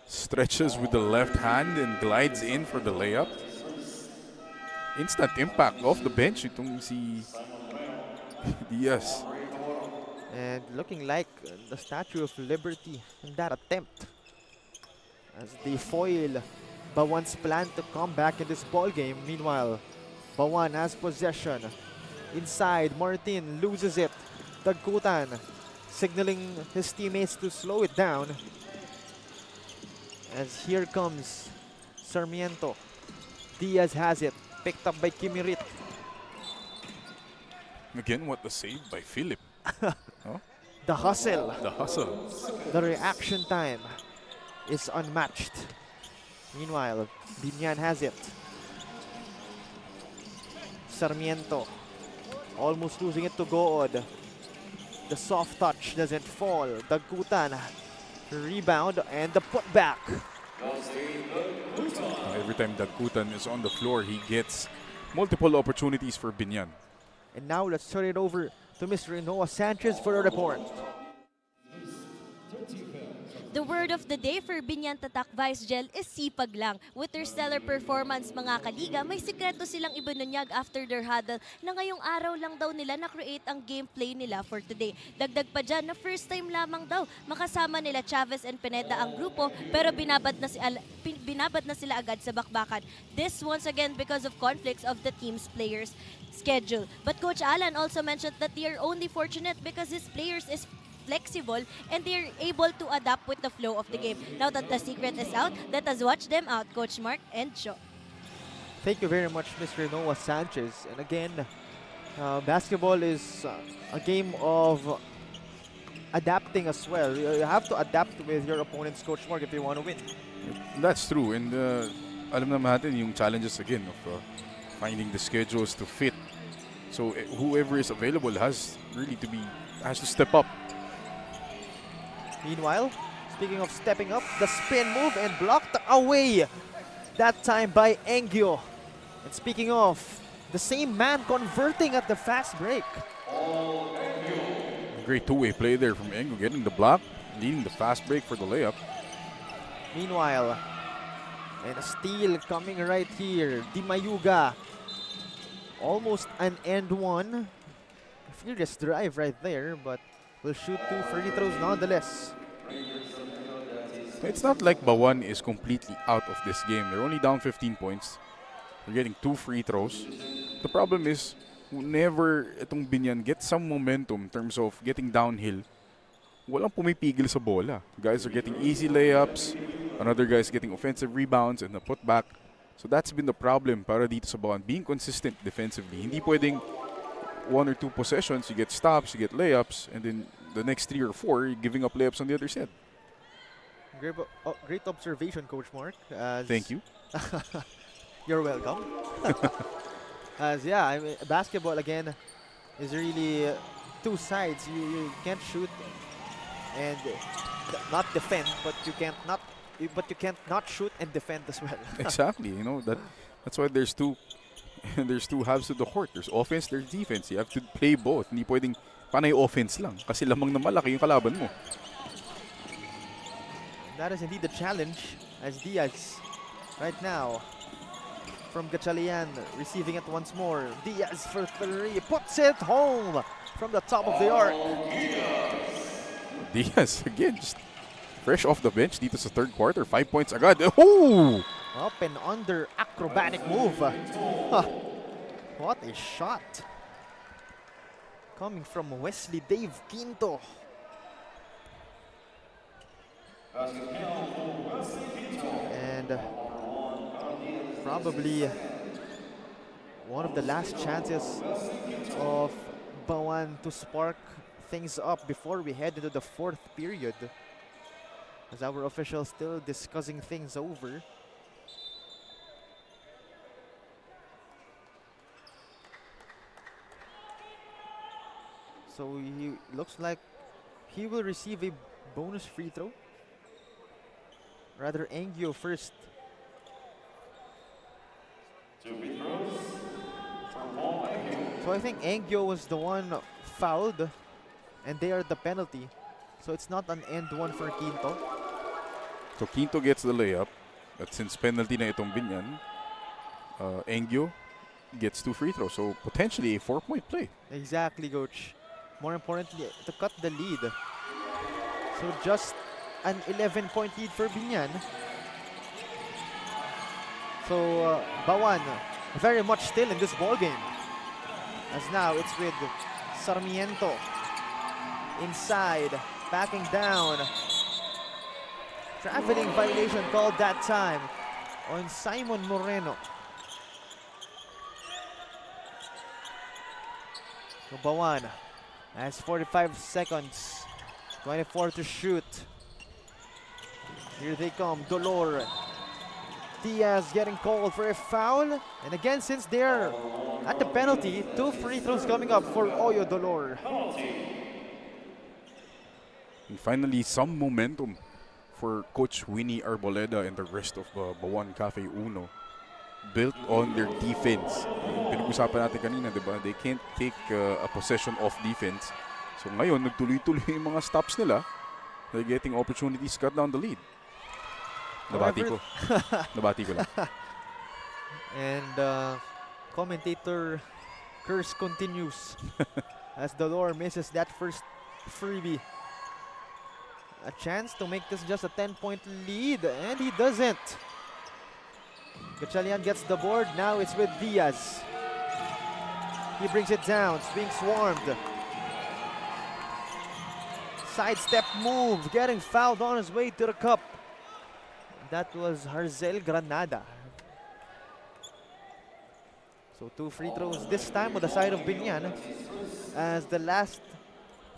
Stretches with the left hand and glides in for the layup. Instant impact off the bench itong si Diaz. And looking like the Statue of Liberty in that attempt. As they foil Bauan's plan to come back in this ball game. Meanwhile, Bauan has possession. Inside, Martin loses it. Dagkutan signaling his teammates to slow it down. As here comes Sarmiento. Diaz has it. Picked up by Kimirit. Again, what a save by Philip. Huh? The hustle. The hustle. The reaction time is unmatched. Meanwhile, Biñan has it. Sarmiento almost losing it to Good. The soft touch doesn't fall. Dagkutan rebound and the putback. Every time Dagkutan is on the floor, he gets multiple opportunities for Biñan. And now let's turn it over to Mr. Noah Sanchez for a report. The word of the day for Biñan Tatak Vice Gel is sipag lang. With their stellar performance mga kaliga, may sikreto silang ibinunyag after their huddle na ngayong araw lang daw nila na-create ang gameplay nila for today. Dagdag pa dyan na first time lamang daw makasama nila Chavez and Pineda ang grupo pero binabad na sila agad sa bakbakan. This once again because of conflicts of the team's players schedule. But Coach Alan also mentioned that they are only fortunate because his players is flexible and they're able to adapt with the flow of the game. Now that the secret is out, let us watch them out, Coach Mark and Joe. Thank you very much, Mr. Noah Sanchez. And again, basketball is a game of adapting as well. You have to adapt with your opponent's, Coach Mark, if you want to win. That's true. And alam naman natin yung challenges again of finding the schedules to fit. So whoever is available has to step up. Meanwhile, speaking of stepping up, the spin move and blocked away. That time by Engyo. And speaking of, the same man converting at the fast break. Great two-way play there from Engyo, getting the block, leading the fast break for the layup. Meanwhile, and a steal coming right here. Di Mayuga. Almost an end one. Furious drive right there, but will shoot 2 free throws nonetheless. It's not like Bauan is completely out of this game. They're only down 15 points. They're getting 2 free throws. The problem is, whenever itong Biñan gets some momentum in terms of getting downhill, walang pumipigil sa bola. Guys are getting easy layups. Another guy is getting offensive rebounds and a putback. So that's been the problem para dito sa Bauan. Being consistent defensively. Hindi pwedeng 1 or 2 possessions, you get stops, you get layups, and then the next 3 or 4, you're giving up layups on the other side. Great observation, Coach Mark. Thank you. You're welcome. I mean, basketball again is really 2 sides. You can't shoot and not defend, but you can't not shoot and defend as well. Exactly. You know that's why there's two halves to the court. There's offense, there's defense. You have to play both. Hindi pwedeng panay offense lang kasi lamang na malaki yung kalaban mo. That is indeed the challenge as Diaz right now from Gatchalian receiving it once more. Diaz for 3, puts it home from the top of the arc. Diaz again, just fresh off the bench dito sa third quarter. 5 points agad. Oh! Up and under acrobatic move. Huh. What a shot. Coming from Wesley Dave Quinto. And probably one of the last chances of Bauan to spark things up before we head into the fourth period, as our officials still discussing things over. So he looks like he will receive a bonus free throw. Rather, Angio first. So I think Angio was the one fouled, and they are the penalty. So it's not an end one for Quinto. So Quinto gets the layup. But since penalty na itong Biñan, Angio gets 2 free throws. So potentially a 4-point play. Exactly, Coach. More importantly, to cut the lead. So just an 11-point lead for Biñan. So Bauan very much still in this ball game. As now it's with Sarmiento inside, backing down. Traveling violation called that time on Simon Moreno. So Bauan has 45 seconds, 24 to shoot. Here they come, Dolor. Diaz getting called for a foul. And again, since they're at the penalty, 2 free throws coming up for Oyo Dolor. And finally, some momentum for Coach Winnie Arboleda and the rest of Bauan Cafe Uno, built on their defense. Pinag-usapan natin kanina, di ba? They can't take a possession off defense. So ngayon, nagtuloy-tuloy yung mga stops nila. They're getting opportunities to cut down the lead. Nabati ko. Nabati ko lang. And commentator curse continues as Dolor misses that first freebie. A chance to make this just a 10-point lead, and he doesn't. Gatchalian gets the board. Now it's with Diaz. He brings it down, being swarmed. Sidestep move, getting fouled on his way to the cup. That was Harzel Granada. So 2 free throws this time on the side of Biñan, as the last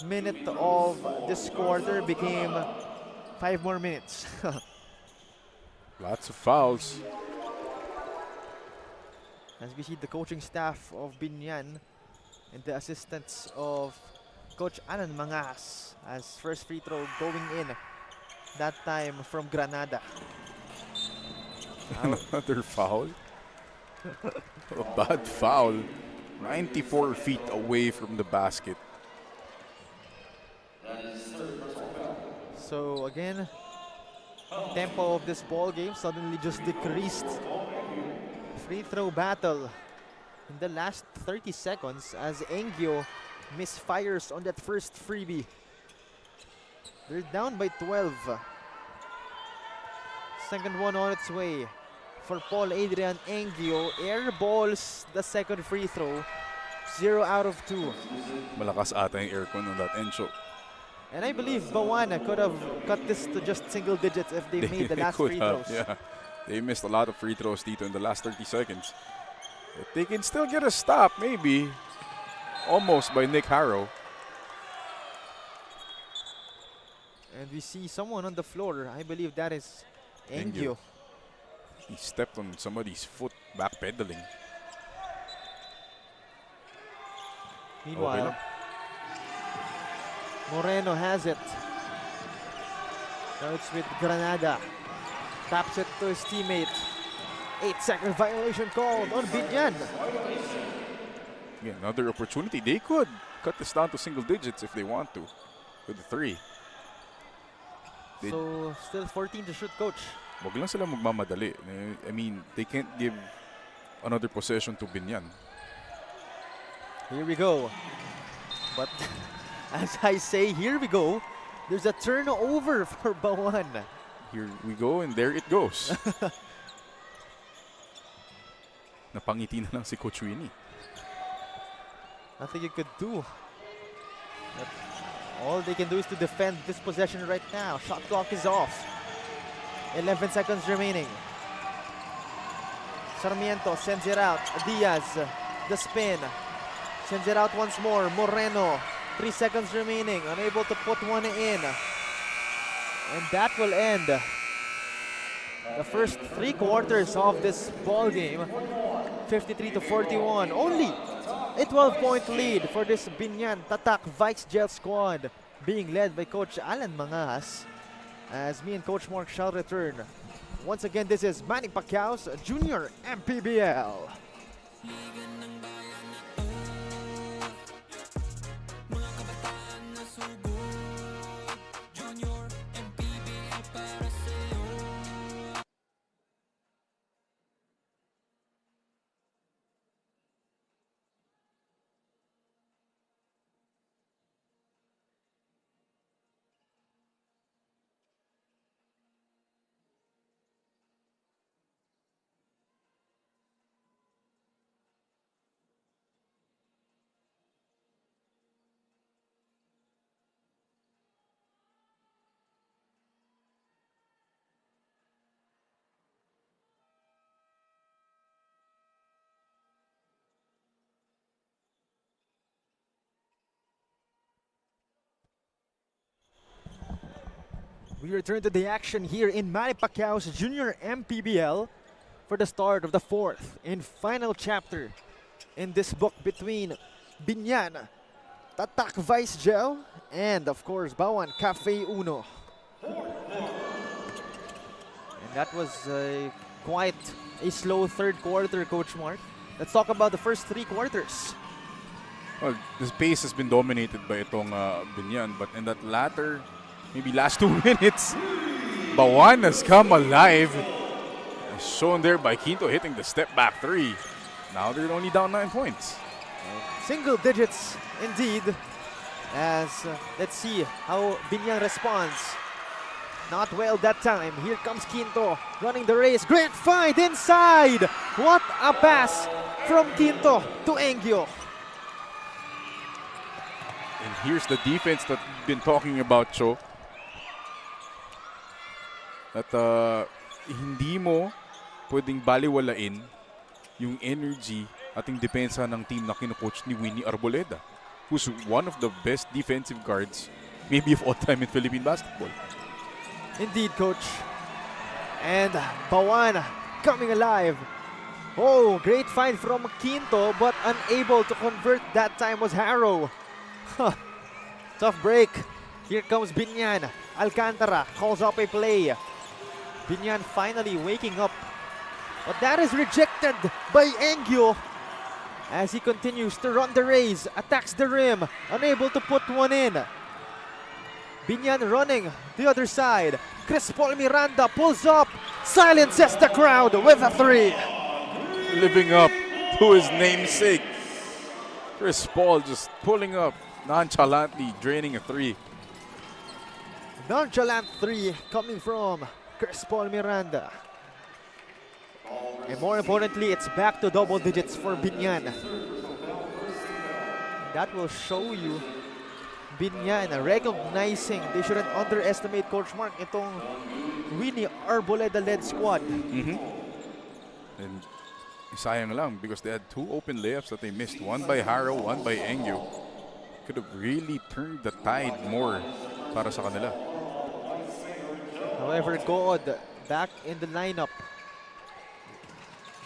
minute of this quarter became 5 more minutes. Lots of fouls. As we see the coaching staff of Biñan and the assistants of Coach Alan Mangas, as first free throw going in, that time from Granada. Another foul. A bad foul. 94 feet away from the basket. So again, tempo of this ball game suddenly just decreased. Free throw battle in the last 30 seconds as Angio misfires on that first freebie. They're down by 12. Second one on its way for Paul Adrian Angio. Airballs the second free throw. 0 out of 2. Malakas ata yung aircon on that end show. And I believe Bauan could have cut this to just single digits if they made the last free throws. Yeah. They missed a lot of free throws dito in the last 30 seconds. If they can still get a stop, maybe. Almost by Nick Harrow. And we see someone on the floor. I believe that is Angio. He stepped on somebody's foot, backpedaling. Meanwhile, Moreno has it. Now it's with Granada. Taps it to his teammate. 8-second violation called on Biñan. Yeah, another opportunity. They could cut this down to single digits if they want to with the 3. So still 14 to shoot, coach. Wag lang sila magmamadali. I mean, they can't give another possession to Biñan. Here we go. But as I say, here we go. There's a turnover for Bauan. Here we go, and there it goes. Napangiti na lang si Coach Winnie. Nothing you could do. But all they can do is to defend this possession right now. Shot clock is off. 11 seconds remaining. Sarmiento sends it out. Diaz, the spin. Sends it out once more. Moreno, 3 seconds remaining. Unable to put one in. And that will end the first 3 quarters of this ball game. 53-41. Only a 12-point lead for this Biñan Tatak Vice Gel squad, being led by Coach Alan Mangas, as me and Coach Mark shall return. Once again, this is Manny Pacquiao's Junior MPBL. We return to the action here in Manny Pacquiao's Junior MPBL for the start of the 4th and final chapter in this book between Biñan Tatak Vice Gel and of course Bauan Cafe Uno. And that was quite a slow 3rd quarter, Coach Mark. Let's talk about the first 3 quarters. Well, this pace has been dominated by itong Biñan, but in that latter, maybe last 2 minutes, Bauan has come alive. As shown there by Quinto hitting the step back 3. Now they're only down 9 points. Single digits indeed, as let's see how Biñan responds. Not well that time. Here comes Quinto running the race. Great find inside. What a pass from Quinto to Engyo. And here's the defense that we've been talking about, Cho. That hindi mo pwedeng baliwalain yung energy at yung depensa ng team na kino-coach ni Winnie Arboleda, who's one of the best defensive guards maybe of all time in Philippine basketball. Indeed, Coach. And Bauan coming alive. Oh, great find from Quinto, but unable to convert that time was Harrow. Tough break. Here comes Biñan. Alcantara calls up a play. Biñan finally waking up. But that is rejected by Engyo as he continues to run the race, attacks the rim, unable to put one in. Biñan running the other side. Chris Paul Miranda pulls up, silences the crowd with a 3. Living up to his namesake. Chris Paul just pulling up nonchalantly, draining a 3. Nonchalant 3 coming from Chris Paul Miranda. And more importantly, it's back to double digits for Biñan. That will show you Biñan recognizing they shouldn't underestimate Coach Mark itong Winnie Arboleda-led squad. And sayang lang because they had 2 open layups that they missed. One by Harrow, one by Engyo. Could have really turned the tide more para sa kanila. However, God back in the lineup.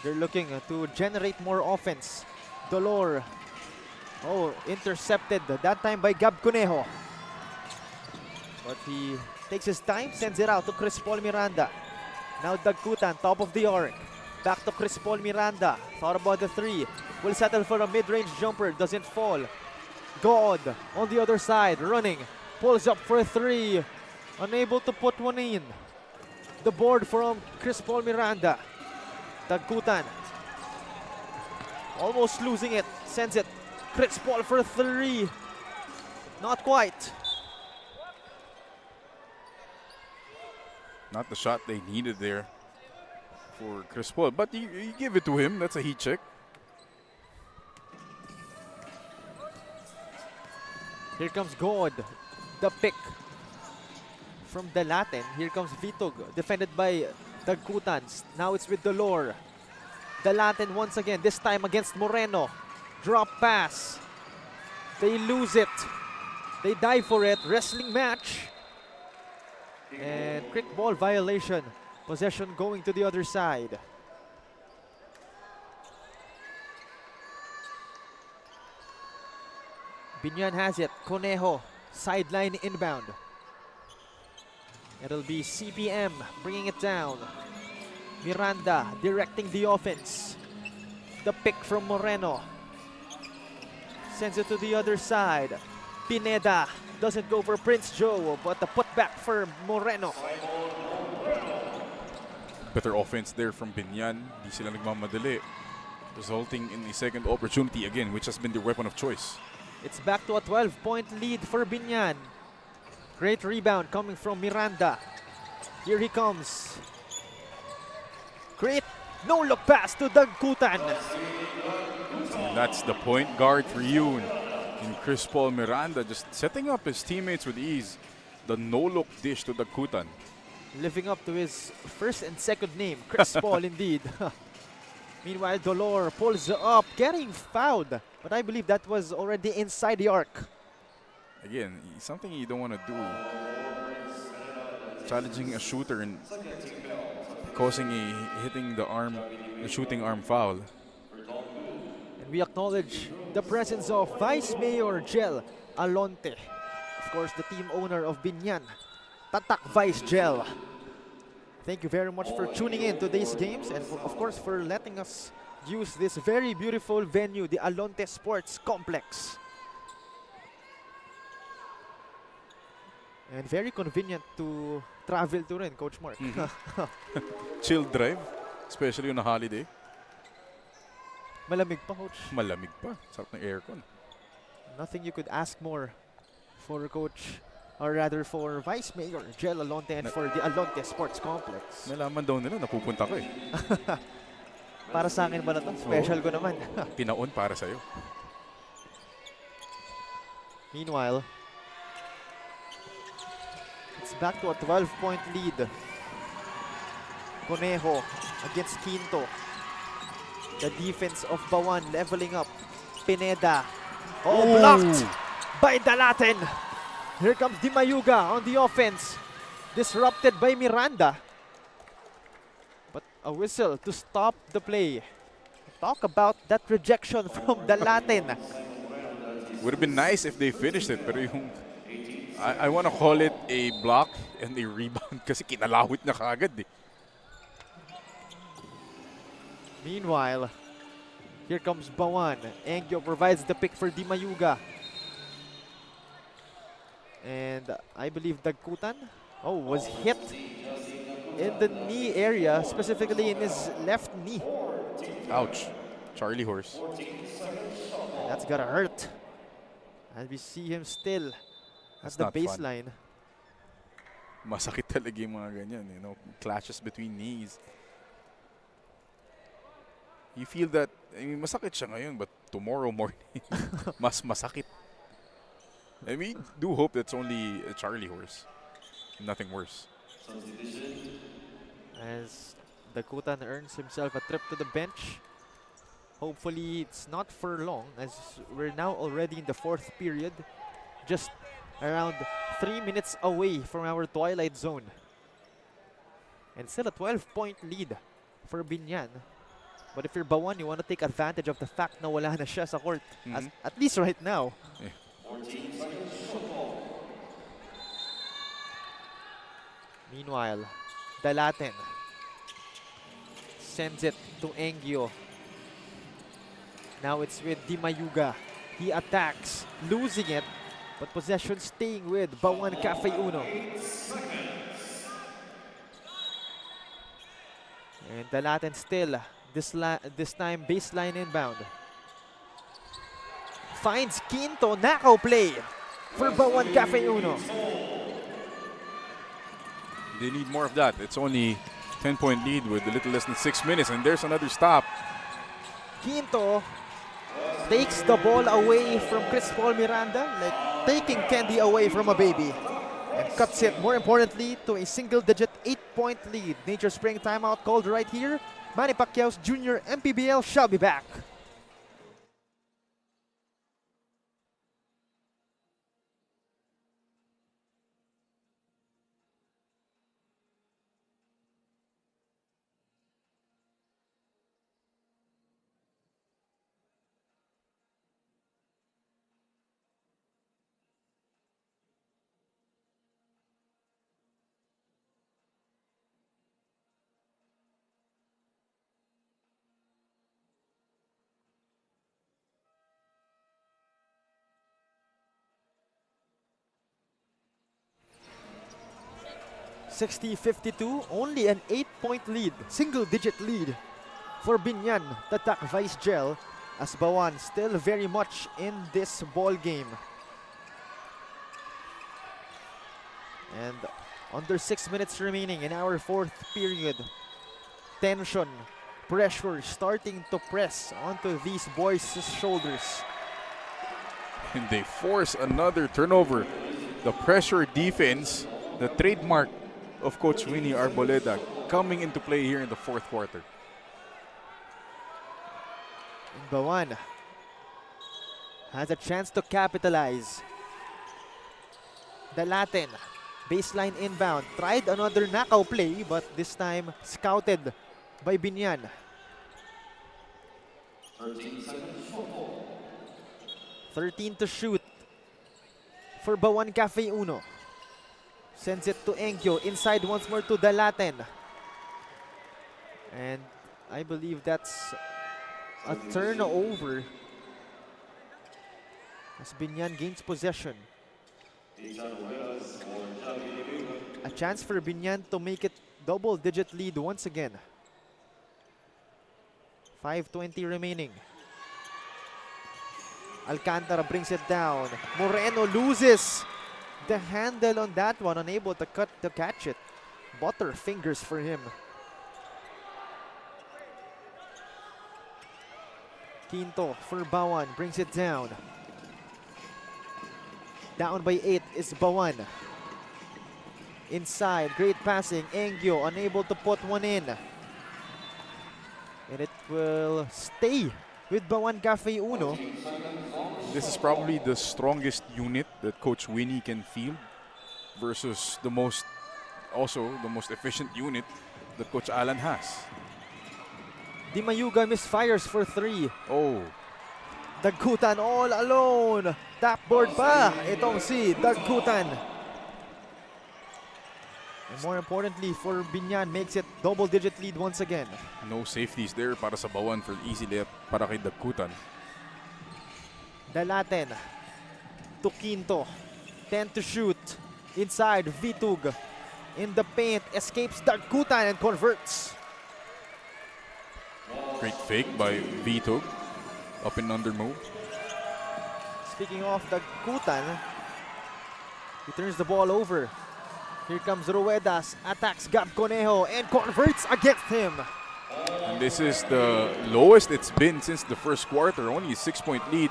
They're looking to generate more offense. Dolor. Oh, intercepted that time by Gab Conejo. But he takes his time, sends it out to Chris Paul Miranda. Now Dagkutan, top of the arc. Back to Chris Paul Miranda. Thought about the 3. Will settle for a mid-range jumper. Doesn't fall. God on the other side, running. Pulls up for a 3. Unable to put one in. The board from Chris Paul Miranda. Dagkutan. Almost losing it. Sends it. Chris Paul for a 3. Not quite. Not the shot they needed there for Chris Paul. But you give it to him. That's a heat check. Here comes God. The pick. from Dalaten. Here comes Vitog, defended by Dagkutans. Now it's with Dolor. Dalaten once again, this time against Moreno. Drop pass. They lose it. They die for it. Wrestling match. And quick ball violation. Possession going to the other side. Biñan has it. Conejo, sideline inbound. It'll be CBM bringing it down. Miranda directing the offense. The pick from Moreno. Sends it to the other side. Pineda doesn't go for Prince Joe, but the putback for Moreno. Better offense there from Biñan. Di sila nagmamadali. Resulting in the second opportunity again, which has been their weapon of choice. It's back to a 12-point lead for Biñan. Great rebound coming from Miranda. Here he comes. Great no-look pass to Dagkutan. And that's the point guard for you. In Chris Paul Miranda, just setting up his teammates with ease. The no-look dish to Dagkutan. Living up to his first and second name, Chris Paul indeed. Meanwhile, Dolor pulls up, getting fouled. But I believe that was already inside the arc. Again, something you don't want to do. Challenging a shooter and causing hitting the arm, the shooting arm foul. And we acknowledge the presence of Vice Mayor Gel Alonte. Of course, the team owner of Biñan Tatak Vice Gel. Thank you very much for tuning in to today's games and of course for letting us use this very beautiful venue, the Alonte Sports Complex. And very convenient to travel to rin, Coach Mark. Chill drive, especially on a holiday. Malamig pa, Coach. Malamig pa. Sarap ng aircon. Nothing you could ask more for Coach, or rather for Vice Mayor Gel Alonte and for the Alonte Sports Complex. Nalaman daw nila, napupunta ko eh. Para sa akin ba na to? Special ko naman. Pinaon para sa'yo. Meanwhile, it's back to a 12-point lead. Conejo against Quinto. The defense of Bauan leveling up. Pineda. Oh, blocked by Dalaten. Here comes Di Mayuga on the offense. Disrupted by Miranda. But a whistle to stop the play. Talk about that rejection from Dalaten. Would have been nice if they finished it, pero yung I want to call it a block and a rebound kasi kinalawit na kaagad eh. Meanwhile, here comes Bauan. Engyo provides the pick for Di Mayuga. And I believe Dagkutan was hit in the knee area, specifically in his left knee. Ouch. Charlie horse. And that's gotta hurt. And we see him still at the That's not fun. baseline. Masakit talaga yung mga ganyan, you know, clashes between knees. You feel that, I mean, masakit siya ngayon, but tomorrow morning, mas masakit. And we do hope that's only a Charlie horse. Nothing worse. As Dagkutan earns himself a trip to the bench. Hopefully it's not for long, as we're now already in the fourth period. Just around 3 minutes away from our twilight zone. And still a 12-point lead for Biñan. But if you're Bauan, you want to take advantage of the fact na wala na siya sa court. At least right now. Yeah. Meanwhile, Dalaten sends it to Engyo. Now it's with Di Mayuga. He attacks, losing it, but possession staying with Bauan Cafe Uno. And Dalaten still, this time baseline inbound. Finds Quinto, knockout play for Bauan Cafe Uno. They need more of that. It's only 10-point lead with a little less than 6 minutes, and there's another stop. Quinto takes the ball away from Chris Paul Miranda, like taking candy away from a baby. and cuts it, more importantly, to a single-digit 8-point lead. Nature Spring timeout called right here. Manny Pacquiao's Junior MPBL shall be back. (60-52), only an 8-point lead, single-digit lead for Biñan Tatak Vice Gel, as Bauan still very much in this ball game. And under 6 minutes remaining in our fourth period. Tension, pressure starting to press onto these boys' shoulders. And they force another turnover. The pressure defense, the trademark of Coach Winnie Arboleda, coming into play here in the fourth quarter. And Bauan has a chance to capitalize. The Latin, baseline inbound, tried another knockout play, but this time scouted by Biñan. 13 to shoot for Bauan Cafe Uno. Sends it to Engyo, inside once more to the Latin. And I believe that's a turnover as Biñan gains possession. A chance for Biñan to make it double-digit lead once again. 5:20 remaining. Alcantara brings it down. Moreno loses the handle on that one, unable to catch it. Butter fingers for him. Quinto for Bauan, brings it down. Down by 8 is Bauan. Inside, great passing. Engyo unable to put one in. And it will stay with Bauan Cafe Uno. This is probably the strongest unit that Coach Winnie can field versus the most efficient unit that Coach Alan has. Di Mayuga misfires for 3. Oh, Dagkutan all alone. Tapboard pa itong si Dagkutan. And more importantly for Biñan, makes it double-digit lead once again. no safeties there para sa Bauan for easy layup para kay Dagkutan. The Latin to Quinto. 10 to shoot. Inside, Vitug in the paint. Escapes Dagkutan and converts. Great fake by Vitog. Up and under move. Speaking of Dagkutan, he turns the ball over. Here comes Ruedas, attacks Gab Conejo and converts against him. And this is the lowest it's been since the first quarter. Only a 6-point lead.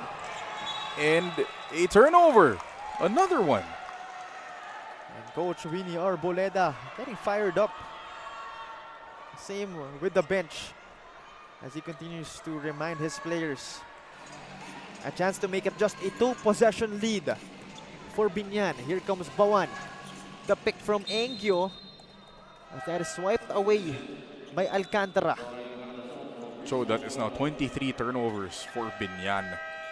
And a turnover. Another one. And Coach Winnie Arboleda getting fired up. Same with the bench as he continues to remind his players. A chance to make it just a 2-possession lead for Biñan. Here comes Bauan. The pick from Engyo, as that is swiped away by Alcantara. So that is now 23 turnovers for Biñan.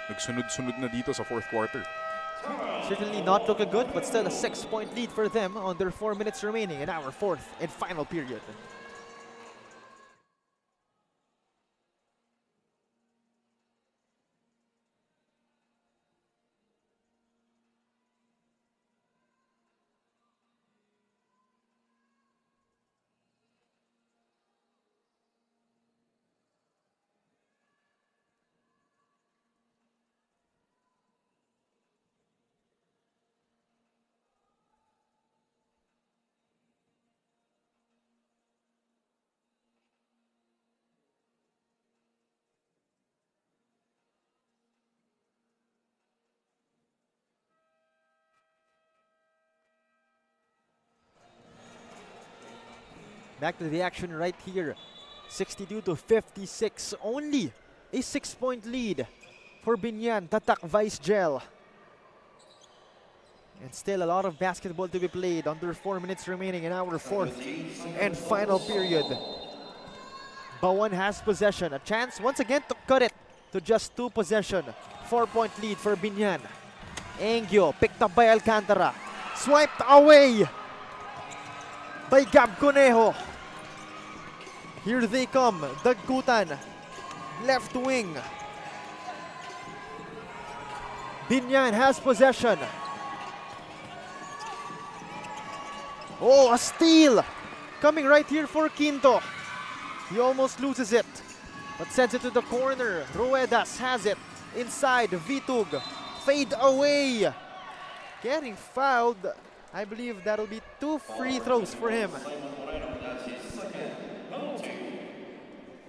Nagsunod-sunod na dito sa fourth quarter. Certainly not looking good, but still a 6-point lead for them on their 4 minutes remaining in our fourth and final period. Back to the action right here. 62 to 56. Only a 6-point lead for Biñan Tatak Vice Gel. And still a lot of basketball to be played. Under 4 minutes remaining in our fourth and final period. Bauan has possession. A chance once again to cut it to just 2 possession. 4-point lead for Biñan. Engyo picked up by Alcantara. Swiped away by Gab Conejo. Here they come. Dagkutan. Left wing. Biñan has possession. Oh, a steal! Coming right here for Quinto. He almost loses it, but sends it to the corner. Ruedas has it. Inside, Vitug. Fade away. Getting fouled. I believe that'll be 2 free throws for him.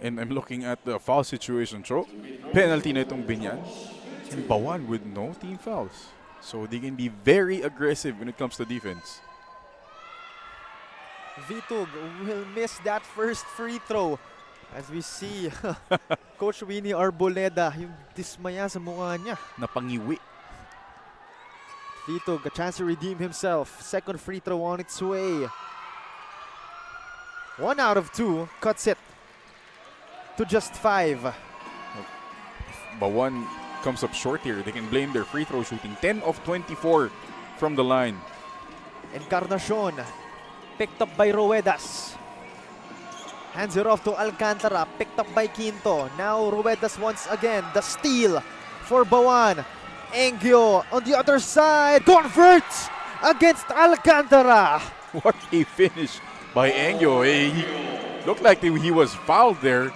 And I'm looking at the foul situation, so penalty na itong Biñan. And Bauan with no team fouls. So they can be very aggressive when it comes to defense. Vitug will miss that first free throw. As we see, Coach Winnie Arboleda, yung dismaya sa mukha niya. Napangiwi. Vitug, a chance to redeem himself. Second free throw on its way. 1 out of 2, cuts it to just 5. Bauan comes up short here. They can blame their free throw shooting. 10 of 24 from the line. Encarnacion, picked up by Ruedas. Hands it off to Alcantara, picked up by Quinto. Now Ruedas once again, the steal for Bauan. Engyo on the other side, converts against Alcantara. What a finish by Engyo. He looked like he was fouled there.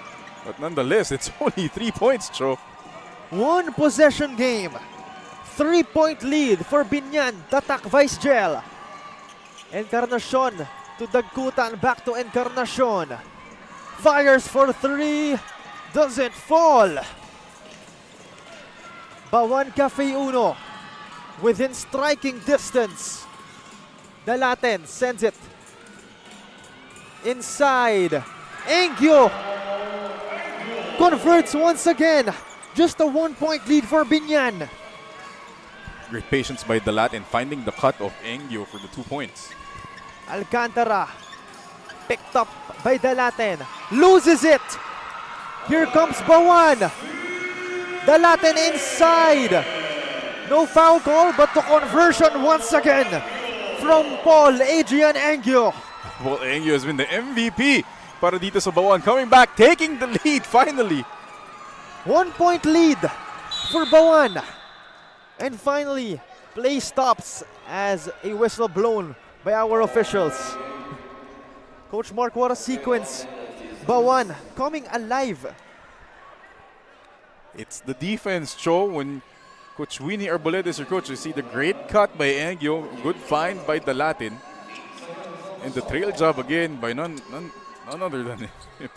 But nonetheless, it's only 3 points, Cho. 1 possession game. 3-point lead for Biñan Tatak Vice Gel. Encarnacion to Dagkutan, back to Encarnacion. Fires for 3, doesn't fall. Bauan Cafe Uno within striking distance. Dalaten sends it inside. Engyo converts once again. Just a 1-point lead for Biñan. Great patience by Dalaten finding the cut of Engyo for the 2 points. Alcantara picked up by Dalaten, loses it. Here comes Bauan. Dalaten inside. No foul call, but the conversion once again from Paul Adrian Engyo. Paul Engyo has been the MVP para dito sa Bauan. Coming back, taking the lead finally. 1-point lead for Bauan. And finally, play stops as a whistle blown by our officials. Coach Mark, what a sequence. Bauan coming alive. It's the defense, Cho. When Coach Winnie Arboleda is your coach, you see the great cut by Engyo, good find by Dalaten, and the trail job again by none other than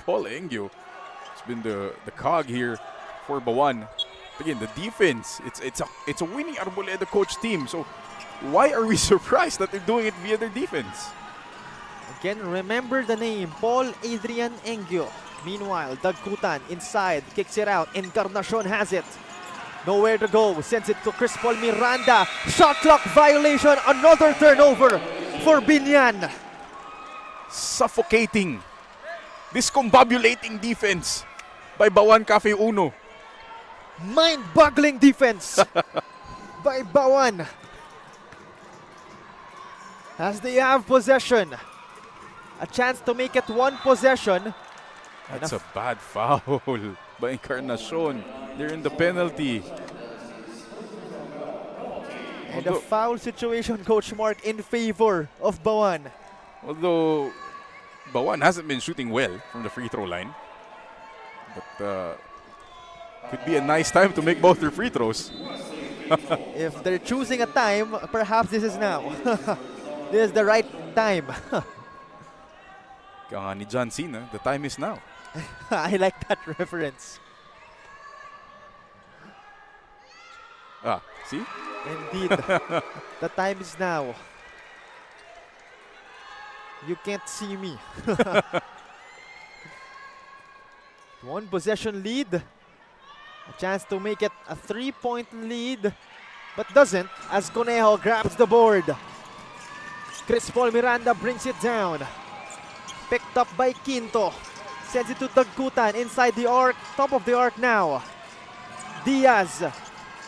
Paul Engyo. It's been the cog here for Bauan. Again, the defense, it's a Winnie Arboleda coach team. So why are we surprised that they're doing it via their defense? Again, remember the name, Paul Adrian Engyo. Meanwhile, Dagkutan inside, kicks it out. Encarnacion has it. Nowhere to go, sends it to Chris Paul Miranda. Shot clock violation, another turnover for Biñan. Suffocating, discombobulating defense by Bauan Cafe Uno. Mind-boggling defense by Bauan. As they have possession. A chance to make it 1 possession. That's a bad foul by Encarnacion. They're in the penalty. And a foul situation, Coach Mark, in favor of Bauan. Although Bauan hasn't been shooting well from the free throw line. But could be a nice time to make both their free throws. If they're choosing a time, perhaps this is now. This is the right time. Kaya nga ni John Cena, the time is now. I like that reference. See? Indeed. The time is now. You can't see me. One possession lead. A chance to make it a 3-point lead, but doesn't as Conejo grabs the board. Chris Paul Miranda brings it down. Picked up by Quinto. Sends it to Dagkutan inside the arc. Top of the arc now. Diaz.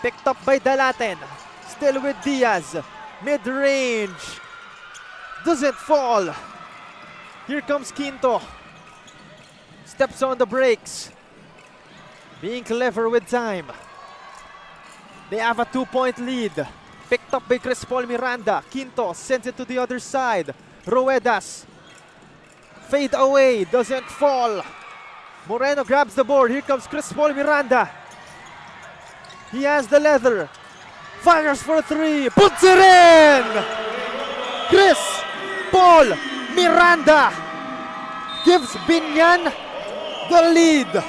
Picked up by Dalaten. Still with Diaz. Mid-range. Doesn't fall. Here comes Quinto. Steps on the brakes. Being clever with time. They have a 2-point lead. Picked up by Chris Paul Miranda. Quinto sends it to the other side. Ruedas. Fade away. Doesn't fall. Moreno grabs the board. Here comes Chris Paul Miranda. He has the leather. Fires for 3. Puts it in! Chris Paul Miranda gives Biñan the lead.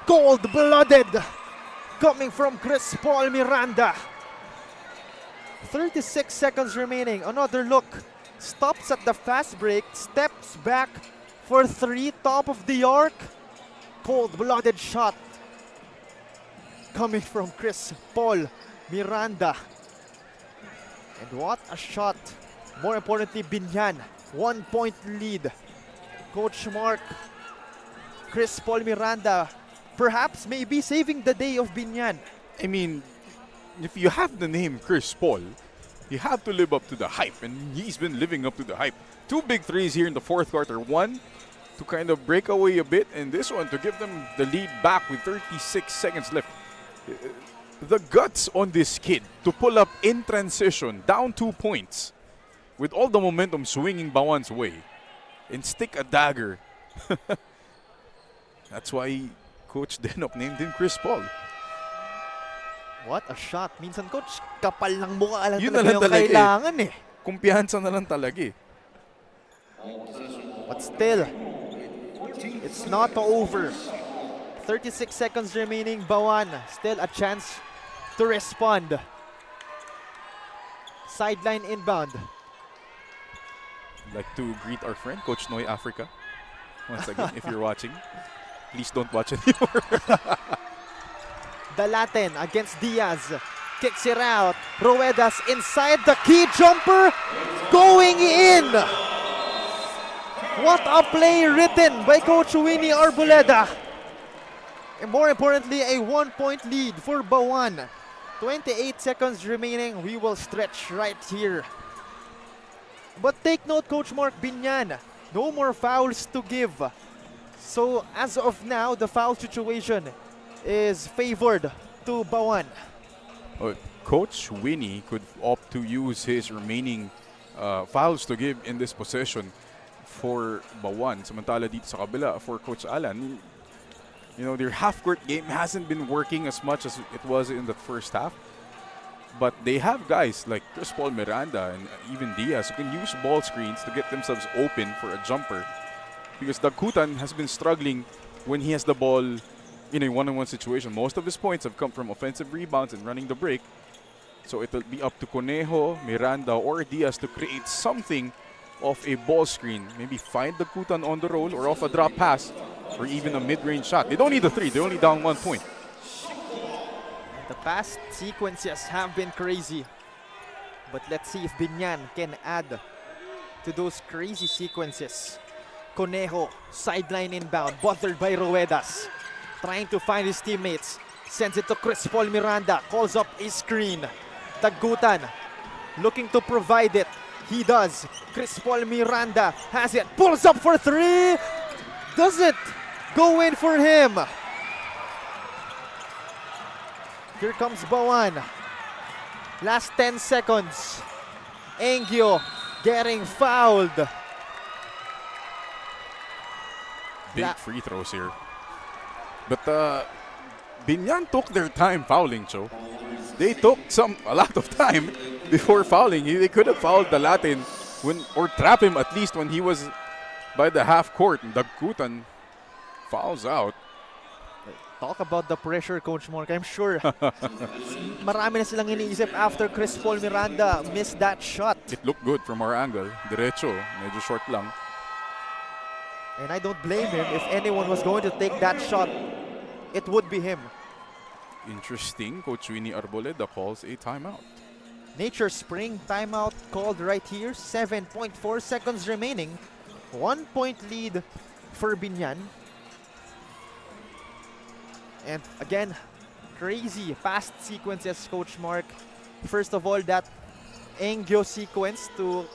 Cold-blooded coming from Chris Paul Miranda. 36 seconds remaining. Another look. Stops at the fast break. Steps back for 3. Top of the arc. Cold-blooded shot coming from Chris Paul Miranda. And what a shot. More importantly, Biñan. 1-point lead. Coach Mark. Chris Paul Miranda perhaps maybe saving the day of Biñan. I mean, if you have the name Chris Paul, you have to live up to the hype, and he's been living up to the hype. 2 big threes here in the fourth quarter. One to kind of break away a bit, and this one to give them the lead back with 36 seconds left. The guts on this kid to pull up in transition, down 2 points, with all the momentum swinging Bauan's way, and stick a dagger. That's why Coach Denok named him Chris Paul. What a shot. Minsan, coach, kapal ng mukha lang Yun talaga na lang yung talaga kailangan eh. Kumpiyansa na lang talaga eh. But still, it's not over. 36 seconds remaining. Bauan, still a chance to respond. Sideline inbound. I'd like to greet our friend, Coach Noy Africa. Once again, if you're watching, please don't watch anymore. Dalaten against Diaz. Kicks it out. Ruedas inside the key jumper. Going in. What a play written by Coach Winnie Arboleda. And more importantly, a 1-point lead for Bauan. 28 seconds remaining. We will stretch right here. But take note, Coach Mark, Biñan, no more fouls to give. So as of now, the foul situation is favored to Bauan. Coach Winnie could opt to use his remaining fouls to give in this possession for Bauan. Samantala dito sa kabila for Coach Alan, you know, their half-court game hasn't been working as much as it was in the first half. But they have guys like Chris Paul Miranda and even Diaz who can use ball screens to get themselves open for a jumper. Because Dagkutan has been struggling when he has the ball in a one-on-one situation. Most of his points have come from offensive rebounds and running the break. So it'll be up to Conejo, Miranda, or Diaz to create something off a ball screen. Maybe find Dagkutan on the roll or off a drop pass or even a mid-range shot. They don't need the 3. They're only down 1 point. The past sequences have been crazy. But let's see if Biñan can add to those crazy sequences. Conejo, sideline inbound, bothered by Ruedas. Trying to find his teammates. Sends it to Chris Paul Miranda. Calls up a screen. Dagkutan looking to provide it. He does. Chris Paul Miranda has it. Pulls up for 3. Doesn't go in for him. Here comes Bauan. Last 10 seconds. Engyo getting fouled. Big free throws here. But Biñan took their time fouling, Cho. They took a lot of time before fouling. They could have fouled the Latin or trap him at least when he was by the half court. And Dagkutan fouls out. Talk about the pressure, Coach Mark. I'm sure marami na silang iniisip after Chris Paul Miranda missed that shot. It looked good from our angle. Diretso, medyo short lang. And I don't blame him. If anyone was going to take that shot, it would be him. Interesting. Coach Winnie Arboleda calls a timeout. Nature Spring timeout called right here. 7.4 seconds remaining. 1 point lead for Biñan. And again, crazy past sequences, Coach Mark. First of all, that Engyo sequence to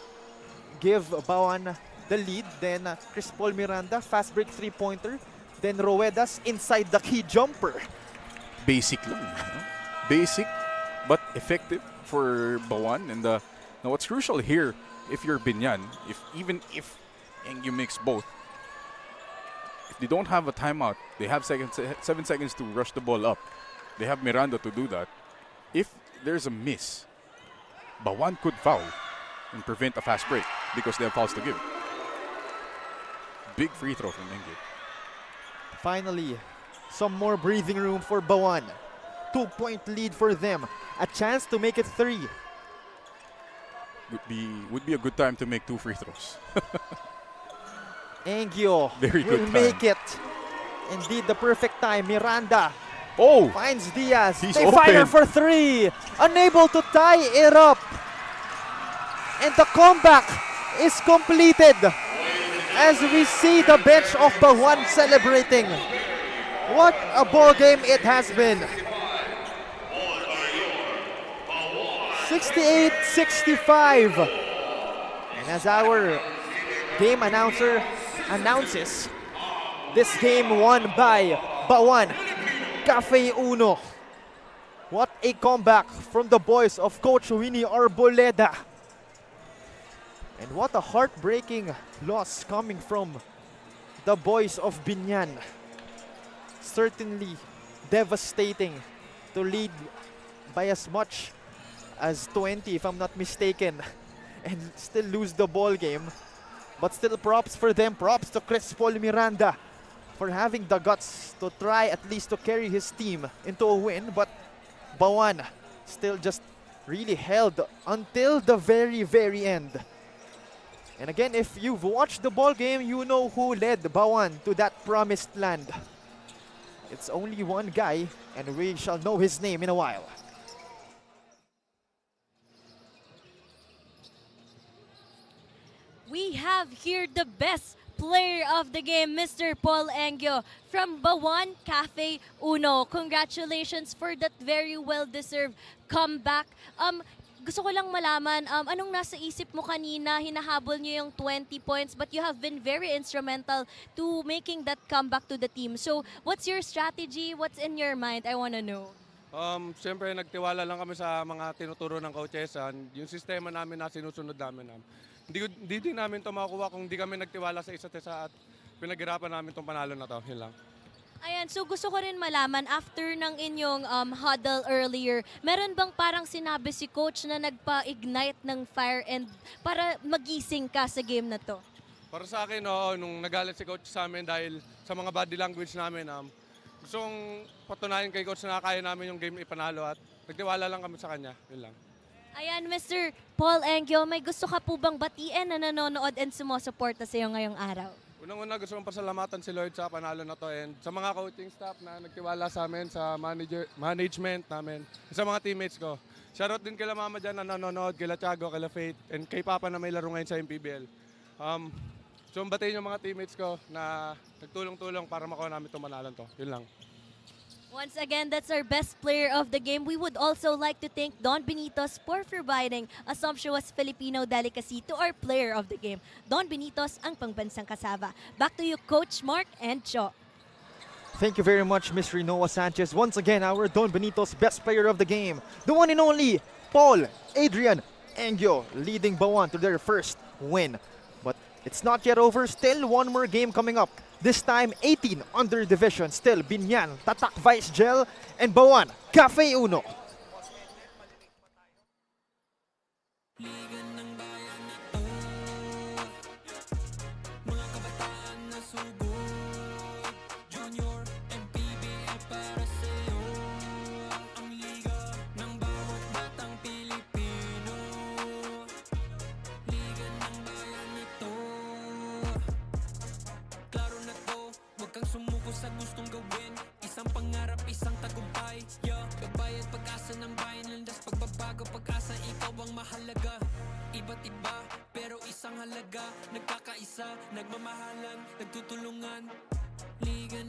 give Bauan the lead. Then Chris Paul Miranda, fast break three-pointer. Then Ruedas inside the key jumper. Basic lang. No? Basic, but effective for Bauan. And now what's crucial here, if you're Biñan, even if Engyo makes both, if they don't have a timeout, they have 7 seconds to rush the ball up. They have Miranda to do that. If there's a miss, Bauan could foul and prevent a fast break because they have fouls to give. Big free throw from Engyo. Finally, some more breathing room for Bauan. 2 point lead for them. A chance to make it 3. Would be a good time to make 2 free throws. Engyo Very good will time. make it. Indeed, the perfect time. Miranda Oh! finds Diaz. He's They fire open. for 3. Unable to tie it up. And the comeback is completed. As we see the bench of Bauan celebrating. What a ball game it has been. 68-65. And as our game announcer announces, this game won by Bauan Cafe Uno. What a comeback from the boys of Coach Winnie Arboleda. And what a heartbreaking loss coming from the boys of Biñan. Certainly devastating to lead by as much as 20, if I'm not mistaken, and still lose the ball game. But still props for them, props to Chris Paul Miranda for having the guts to try at least to carry his team into a win. But Bauan still just really held until the very, very end. And again, if you've watched the ball game, you know who led Bauan to that promised land. It's only one guy, and we shall know his name in a while. We have here the best player of the game, Mr. Paul Engyo from Bauan Cafe Uno. Congratulations for that very well-deserved comeback. Gusto ko lang malaman, anong nasa isip mo kanina? Hinahabol niyo yung 20 points, but you have been very instrumental to making that comeback to the team. So, what's your strategy? What's in your mind? I wanna know. Siyempre, nagtiwala lang kami sa mga tinuturo ng coaches. Yung sistema namin na sinusunod namin. Hindi din namin ito makuha kung di kami nagtiwala sa isa't isa at pinaghirapan namin itong panalo na to. Yun lang. Ayan, so gusto ko rin malaman, after ng inyong huddle earlier, meron bang parang sinabi si coach na nagpa-ignite ng fire and para magising ka sa game na to? Para sa akin, nung nagalit si coach sa amin dahil sa mga body language namin, gusto kong patunayan kay coach na kaya namin yung game ipanalo at nagtiwala lang kami sa kanya. Yun lang. Ayan, Mr. Paul Engyo, may gusto ka po bang batiin na nanonood and sumusuporta sa iyo ngayong araw? Unang-una gusto kong pasalamatan si Lloyd sa panalo na to and sa mga coaching staff na nagtiwala sa amin, sa management namin, sa mga teammates ko. Shoutout din kila mama dyan na nanonood, kila Tiago, kila Faith, and kay Papa na may laro ngayon sa MPBL. So, batiin yung mga teammates ko na nagtulong-tulong para makuha namin itong manalan to. Yun lang. Once again, that's our best player of the game. We would also like to thank Don Benitos for providing a sumptuous Filipino delicacy to our player of the game. Don Benitos, ang pangbansang kasava. Back to you, Coach Mark and Cho. Thank you very much, Ms. Rinoa Sanchez. Once again, our Don Benitos best player of the game. The one and only Paul Adrian Engyo leading Bauan to their first win. But it's not yet over. Still one more game coming up. This time, 18 under division. Still, Biñan, Tatak, Vice Gel, and Bauan, Cafe Uno. Mga kabataan na sugod, Junior, MPBL pa kang sumuko sa gustong gawin. Isang pangarap, isang tagumpay. Yeah, babayad pag-asa ng bayan. Landas pagbabago, pag-asa, ikaw ang mahalaga. Iba't iba, pero isang halaga. Nagkakaisa, nagmamahalan, nagtutulungan. Liga